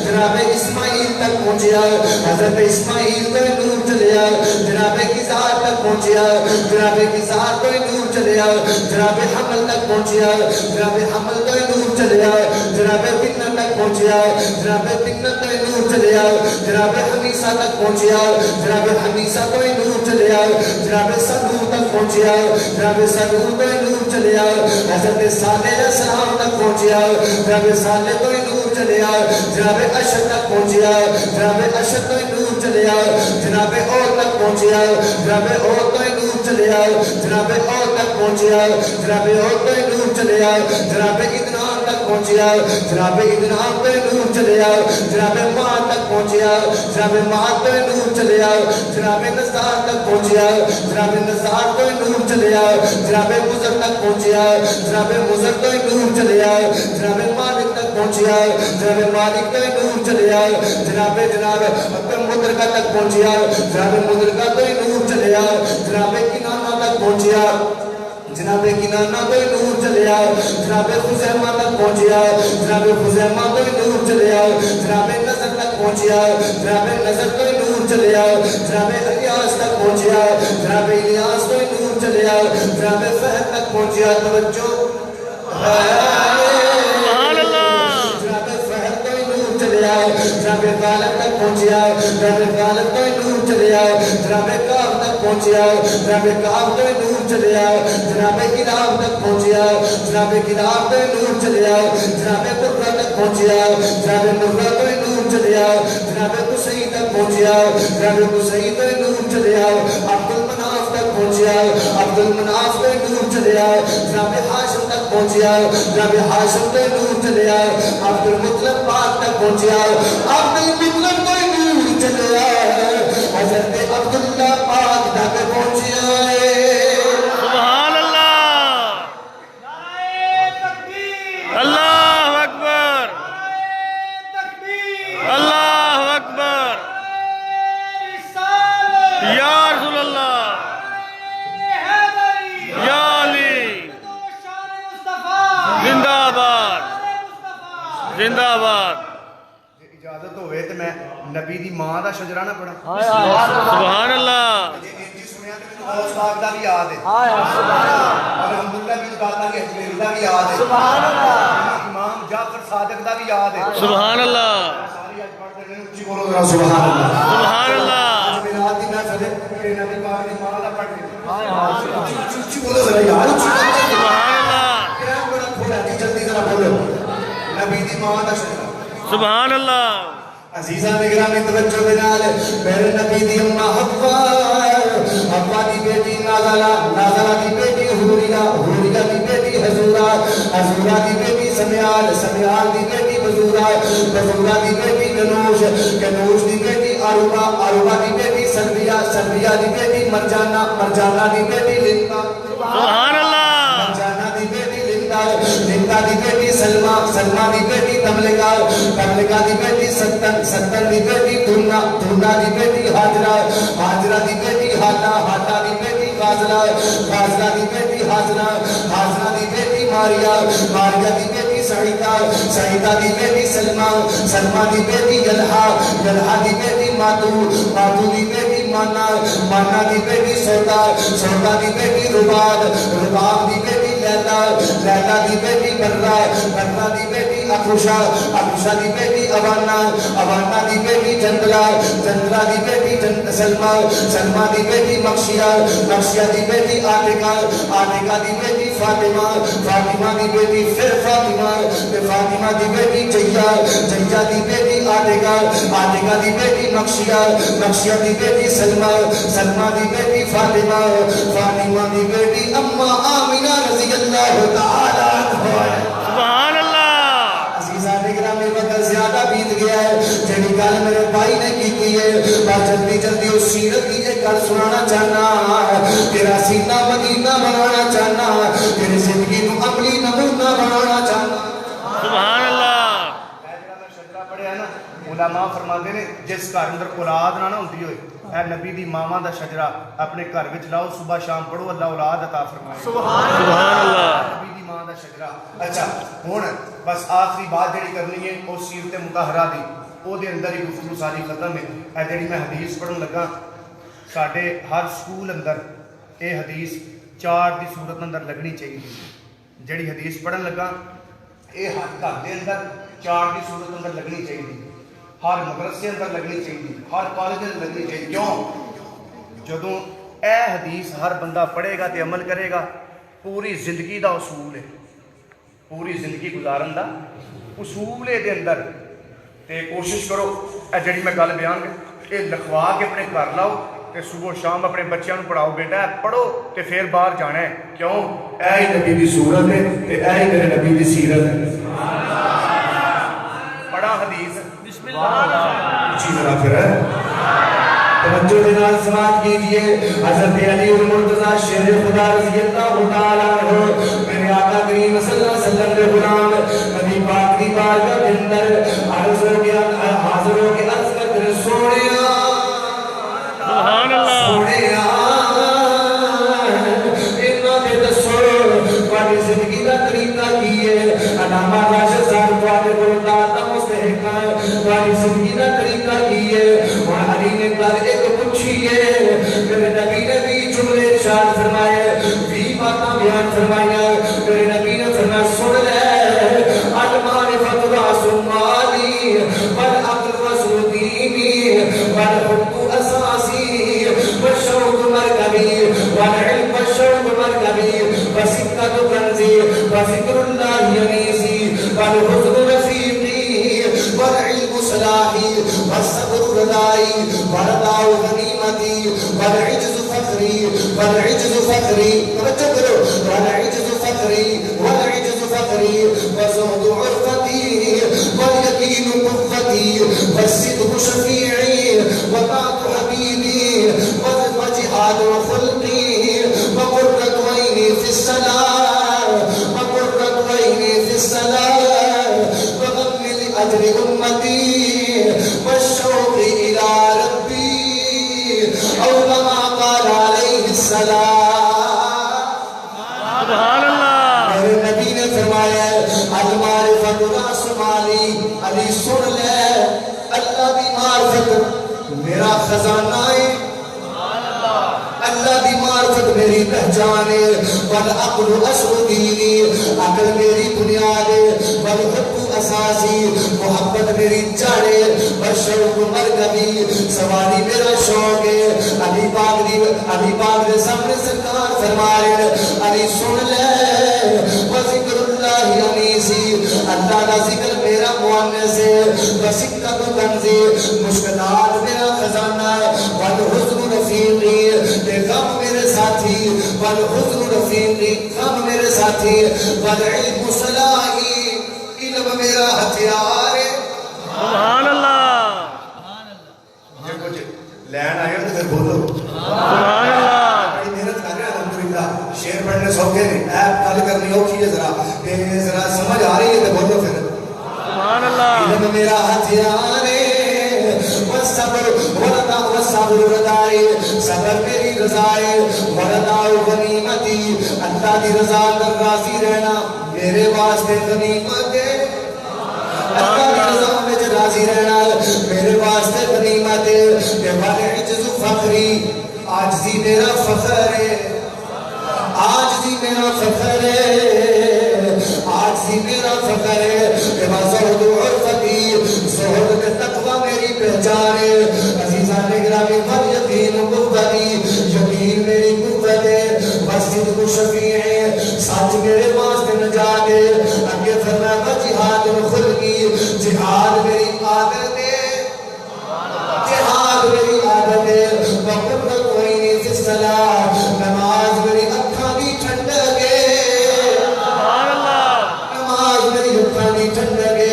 جناب اسماعیل تک پہنچیا حضرت اسماعیل تو نور چلیا جناب کسار تک پہنچیا جناب کسار تو نور چلیا جناب حمل تک پہنچیا جناب حمل تو نور چلیا جناب بنہ تک پہنچیا جناب بنہ تو نور چلیا جناب حمیسہ تک پہنچیا جناب حمیسہ تو نور چلیا جناب سنو تک پہنچیا جناب سنو تو نور چلیا حضرت صالح علیہ السلام تک پہنچیا جناب صالح تو نور چلیا جناب اشد تک پہنچیا جناب اشد تو نور چلیا جناب اور تک پہنچیا جناب اور تو نور چلیا جناب اور تک پہنچیا جناب اور تو نور چلیا جناب ادنان تک پہنچیا جناب ادنان تو نور چلیا جناب ماں تک پہنچیا جناب ماں تو نور چلیا جناب نزار تک پہنچیا جناب نزار تو نور چلیا جناب مزر تک پہنچیا جناب مزر تو نور چلیا جناب مالک تک پہنچیا جناب مالک تو نور چلیا جناب مدرکہ تک پہنچیا جناب مدرکہ تو نور چلیا جناب کنانہ تک پہنچیا جناب کنانہ تو نور چلیا جناب خزیمہ تک پہنچیا جناب خزیمہ تو نور چلیا جناب نظر تک پہنچیا جناب نظر تو نور چلیا جناب الیاس تک پہنچیا جناب الیاس تو نور چلیا جناب فہد تک پہنچیا توجہ جناب غالب تک پہنچیا جناب غالب تو نور چلیا جناب کعب تک پہنچیا جناب کعب تو نور چلیا جناب کلاب تک پہنچیا جناب کلاب تو نور چلیا جناب مرہ تک پہنچیا جناب مرہ تو نور چلیا جناب قصی تک پہنچیا جناب قصی تو نور چلیا عبد المناف تک پہنچیا عبد المناف تو نور چلیا جناب حاشم تک پہنچیا جناب حاشم تو نور چلیا عبد المطلب پاک تک پہنچیا عبد المطلب تو نور چلیا حضرت عبداللہ پاک تک پہنچیا سبحان اللہ اللہ اکبر اللہ اکبر یا رسول اللہ یا علی زندہ آباد زندہ آباد اجازت ہوئے تو میں نبی دی ماں دا شجرہ نہ پڑھا سبحان اللہ جی سنیا تو میں استاد دا بھی یاد ہے الحمدللہ بھی داتا کے حجبیر دا بھی یاد ہے امام جعفر صادق دا بھی یاد ہے سبحان اللہ ساری آج پڑھتے ہیں اچھی بولو ذرا سبحان اللہ سبحان اللہ میرے ہاتھ دی میں فدے کہ نبی پاک دی ماں دا پڑھ کے اچھی بولو ذرا یار سبحان اللہ کیا بڑا کھولا جی جلدی ذرا بولو نبی دی ماں دا شجرہ سبحان اللہ عزیزہ نگرامی توجہ بنال میرے نبی دی اممہ حوا دی بیٹی نازلہ دی بیٹی حوریہ دی بیٹی حضورہ دی بیٹی سمیال دی بیٹی بزورہ دی بیٹی کنوش دی بیٹی عروبہ دی بیٹی سربیہ دی بیٹی مرجانہ دی بیٹی لندا سبحان اللہ مرجانہ دی بیٹی لندا دی بیٹی سلمہ دی بیٹی تملکہ دی بیٹی ستن دی بیٹی دھونا دی بیٹی حاجرہ دی بیٹی ہاتا دی بیٹی غازلہ دی بیٹی حاضرہ دی بیٹی ماریا دی بیٹی سعیدہ دی بیٹی سلمہ دی بیٹی یلحہ دی بیٹی ماتو دی بیٹی مانا دی بیٹی سودا دی بیٹی رباب دی بیٹی لیلہ دی بیٹی برہ دی بیٹی اکوشا اکوشا دی بیٹی اوانا اوانا دی بیٹی جندلا جندلا دی بیٹی سلمہ سلمہ دی بیٹی مکشیہ مکشیہ دی بیٹی آتکا آتکا دی بیٹی فاطمہ فاطمہ دی بیٹی پھر فاطمہ فاطمہ دی بیٹی جیا جیا دی بیٹی آتکا آتکا دی بیٹی مکشیہ مکشیہ دی بیٹی سلمہ سلمہ دی بیٹی فاطمہ فاطمہ دی بیٹی اما آمینہ رضی اللہ تعالیٰ سبحان اللہ عزیزان اکرامی وقت زیادہ بیت گیا ہے جنہی گل میرے بھائی نے کی ہے بس جلدی جلدی اس سیرت کی ایک گل سنانا چاہنا تیرا سینہ مدینہ بنانا چاہنا تیری زندگی کو عملی نمونہ بنانا چاہنا سبحان اللہ شجرہ پڑھے ہیں نا علماء فرماندے نے جس گھر اندر اولاد نہ ہوندی ہوئے اے نبی دی ماواں دا شجرہ اپنے گھر وچ لاؤ صبح شام پڑھو اللہ اولاد عطا فرمائے سبحان اللہ نبی دی ماں دا شجرہ اچھا ہن بس آخری بات جڑی کرنی ہے او سیرت مطہرہ دی او دے اندر ہی گفتگو ساری ختم ہے اے جڑی میں حدیث پڑھن لگا ساڈے ہر سکول اندر اے حدیث 4 دی صورت اندر لگنی چاہیے جڑی حدیث پڑھن لگا اے ہر گھر دے اندر 4 دی صورت اندر لگنی چاہیے ہر مدرسے اندر لگنی چاہیے ہر کالج اندر لگنی چاہیے کیوں جدوں اے حدیث ہر بندہ پڑھے گا تے عمل کرے گا پوری زندگی دا اصول ہے پوری زندگی گزارن دا اصول ہے دے اندر تے کوشش کرو اے جڑی میں گل بیان اے لکھوا کے اپنے گھر لاؤ تے صبح شام اپنے بچیاں نو پڑھاؤ بیٹا اے پڑھو تے پھر باہر جانا ہے کیوں اے ہی نبی دی صورت ہے تے اے ہی میرے نبی دی سیرت ہے پڑھا حدیث بسم اللہ اچھی طرح پھر ہے توجہ دنال سماعت کیجئے حضرت علی المرتضی شیر خدا رضی اللہ تعالیٰ عنہ میرے آقا کریم صلی اللہ علیہ وسلم کے غلام نبی پاک دی بارگاہ کے اندر عرض ہو گیا حاضر ہو کے عرض کرتے سونیا سبحان اللہ سونیا اتنا دے دسو تواڈی زندگی دا طریقہ کی ہے علامہ راشد صاحب تواڈے کول دا مستحق ہے تواڈی زندگی دا طریقہ کی ہے اور علی نے گل ایک پوچھی ہے میرے نبی نے بھی جملے ارشاد فرمائے بھی باتاں بیان فرمائیاں میرے نبی نے فرمایا سن لے المعرفۃ راس مالی والعقل وزن دینی والحب اساسی والشوق مرکبی والعلم والشوق مرکبی وسکۃ کنزی وذکر اللہ ینیسی والحزن رفیقی والعلم صلاحی والصبر ردائی والرضا غنیمتی والعجز فخری والعجز فخری توجہ کرو والعجز فخری والعجز فخری والزہد عرفتی والیقین قوتی والصدق شفیعی وطاعت حبیبی وجہاد خلقی وقرۃ عینی فی الصلاۃ وقرۃ عینی فی الصلاۃ وغم لأجل امتی والشوق الى ربی او کما قال علیہ السلام سبحان اللہ میرے نبی نے فرمایا المعرفۃ راس مالی علی سن لے اللہ دی معرفت میرا خزانہ ہے اللہ دی معرفت میری پہچان ہے والعقل اصل دینی عقل میری بنیاد ہے والحب اساسی محبت میری جڑ ہے والشوق مرکبی سواری میرا شوق ہے علی پاک دے سامنے سرکار فرما رہے علی سن لے وذکر اللہ انیسی اللہ دا ذکر میرا مؤنث ہے وسکۃ کنزی مشکلات میرا خزانہ ہے والحزن رفیقی غم میرے ساتھی والحزن رفیقی غم میرے ساتھی والعلم صلاحی علم میرا ہتھیار ہے سبحان اللہ یہ کچھ لین آئے تو پھر بولو سبحان اللہ بڑی محنت کر رہے ہیں الحمدللہ شعر پڑھنے سوکھے نہیں ایپ کل کرنی اوکھی ہے ذرا سمجھ آ رہی ہے تو بولو پھر سبحان اللہ علم میرا ہتھیار ہے والصبر وردا والصبر ردائے صبر میری رضا ہے وردا غنیمتی اللہ دی رضا اندر راضی رہنا میرے واسطے غنیمت ہے اللہ دی رضا میں راضی رہنا میرے واسطے غنیمت ہے والعجز فخری عاجزی میرا فخر ہے عاجزی میرا فخر ہے عاجزی میرا فخر ہے اتباع زہد و عرفتی زہد تے تقوی میری پہچان ہے عزیزان گرامی بل یقین قوتی یقین میری قوت ہے وصدق شفیع ہے سچ میرے واسطے نجات ہے اگے فرمایا جہاد خلقی جہاد میری عادت ہے جہاد میری عادت ہے وقرۃ عینی فی الصلاۃ نماز میری اکھاں دی ٹھنڈک ہے نماز میری اکھاں دی ٹھنڈک ہے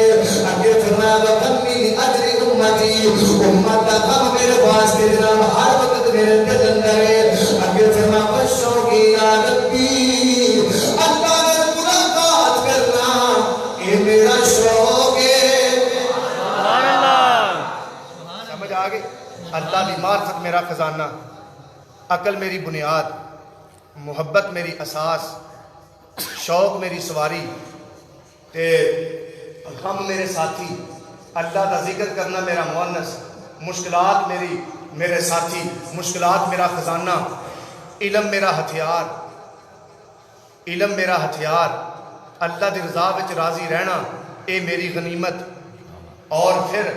اگے فرمایا وکمی اجر امتی امت کا غم میرے واسطے جناب ہر وقت میرے دل اندر ہے اگے فرمایا بشوقی یا ربی اللہ نے ملاقات کرنا یہ میرا شوق ہے سمجھ آ گئی اللہ دی معرفت میرا خزانہ عقل میری بنیاد محبت میری اساس شوق میری سواری تے غم میرے ساتھی اللہ کا ذکر کرنا میرا مؤنث مشکلات میرے ساتھی مشکلات میرا خزانہ علم میرا ہتھیار علم میرا ہتھیار اللہ دی رضا وچ راضی رہنا اے میری غنیمت اور پھر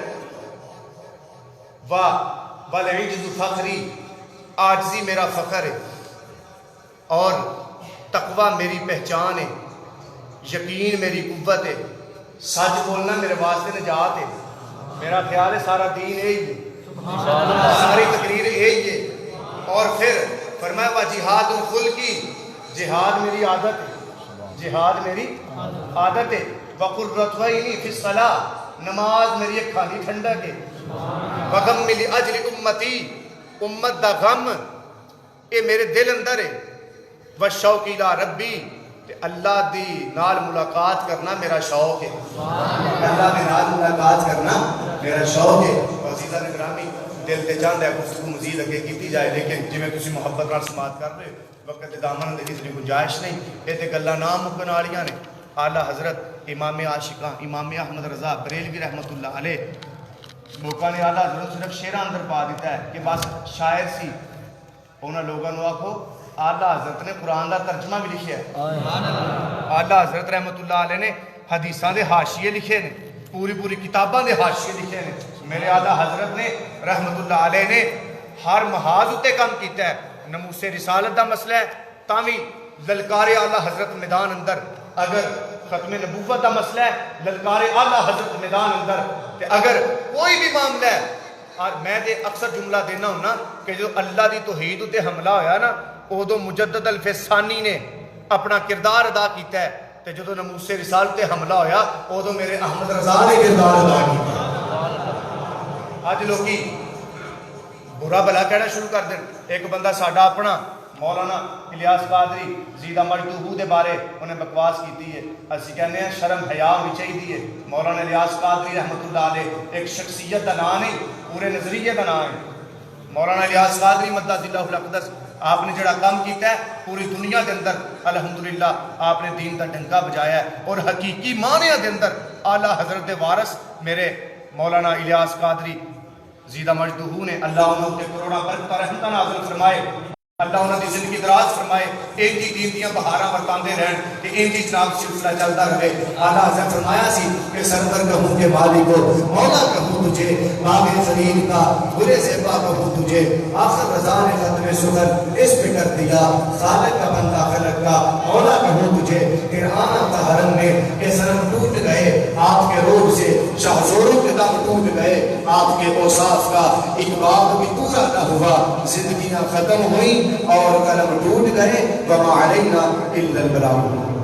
والعجز فخری عاجزی میرا فخر ہے اور تقوی میری پہچان ہے یقین میری قوت ہے سچ بولنا میرے واسطے نجات ہے میرا خیال ہے سارا دین یہی ہے ساری تقریر یہی ہے اور پھر فرمایا وا جہاد الخلقی جہاد میری عادت ہے جہاد میری عادت ہے وقرۃ عینی فی الصلاۃ نماز میری اکھاں دی ٹھنڈک ہے وغم لاجل امتی امت دا غم اے میرے دل اندر ہے وشوق الی ربی تے اللہ دی نال ملاقات کرنا میرا شوق ہے اللہ کے نال ملاقات کرنا میرا شوق ہے عزیزان گرامی دل تے چاہتا ہے گفتگو مزید اگے کیتی جائے لیکن جویں تسی محبت نال سماعت کر رہے وقت دے دامن دے کسی گنجائش نہیں یہ تے گلاں نہ مکن والیاں نے اعلیٰ حضرت امام عاشقاں امام احمد رضا بریلوی رحمۃ اللہ علیہ لوگوں نے اعلیٰ حضرت صرف شعراں اندر پا دیتا ہے کہ بس شاعر سی انہاں لوگوں نے آکھو اعلیٰ حضرت نے قرآن کا ترجمہ بھی لکھیا ہے اعلیٰ حضرت رحمۃ اللہ علیہ نے حدیثاں دے حاشیے لکھے نے پوری کتاباں دے حاشیے لکھے نے میرے اعلیٰ حضرت نے رحمۃ اللہ علیہ نے ہر محاذ اتے کام کیتا ہے نموس رسالت دا مسئلہ ہے تاوی للکار اعلیٰ حضرت میدان اندر اگر ختم نبوت دا مسئلہ ہے للکار اعلیٰ حضرت میدان اندر تے اگر کوئی بھی معاملہ ہے اور میں دے اکثر جملہ دینا ہونا کہ جو اللہ دی توحید اتے حملہ ہویا نا ادو مجدد الفسانی نے اپنا کردار ادا کیتا ہے تے جدو نموس رسالت تے حملہ ہویا ادو میرے احمد رضا نے کردار ادا کیتا اج لوگی برا بلا کہنا شروع کر دیں ایک بندہ ساڈا اپنا مولانا الیاس قادری زیدہ مجدوبو دے بارے انہیں بکواس کیتی ہے اسی کہنے ہیں شرم حیا ہونی چاہیے مولانا الیاس قادری رحمۃ اللہ علیہ ایک شخصیت دا نام نہیں پورے نظریے دا نام ہے مولانا الیاس قادری مدد اللہ الاقدس آپ نے جڑا کام کیتا ہے پوری دنیا دے اندر الحمدللہ آپ نے دین دا ڈنکا بجایا ہے اور حقیقی معنی دے اندر اعلیٰ حضرت دے وارث میرے مولانا الیاس قادری زیدہ مجدوبو نے اللہ انہوں کے کروڑا برکتہ رحمتہ نازل فرمائے اللہ انہوں نے زندگی دراز فرمائے ایک ہی دین دیاں بہاراں برتاندے رہن کہ ایک ہی جناب سلسلہ چلتا رہے اعلیٰ حضرت فرمایا سی کہ سرور کہوں کہ مالک کو مولا کہوں تجھے باغ زمین کا برے زیبا کہوں تجھے آخر رضا نے ختم سکر اس پہ کر دیا خالق کا بندہ خلق کا مولا کہوں تجھے قرآن کا حرم میں کہ سرم ٹوٹ گئے آپ کے روح سے شہزوروں کے دم ٹوٹ گئے آپ کے اوصاف کا ایک باب بھی پورا نہ ہوا زندگیاں ختم ہوئیں اور قلم ٹوٹ گئے وما علینا الا البلاغ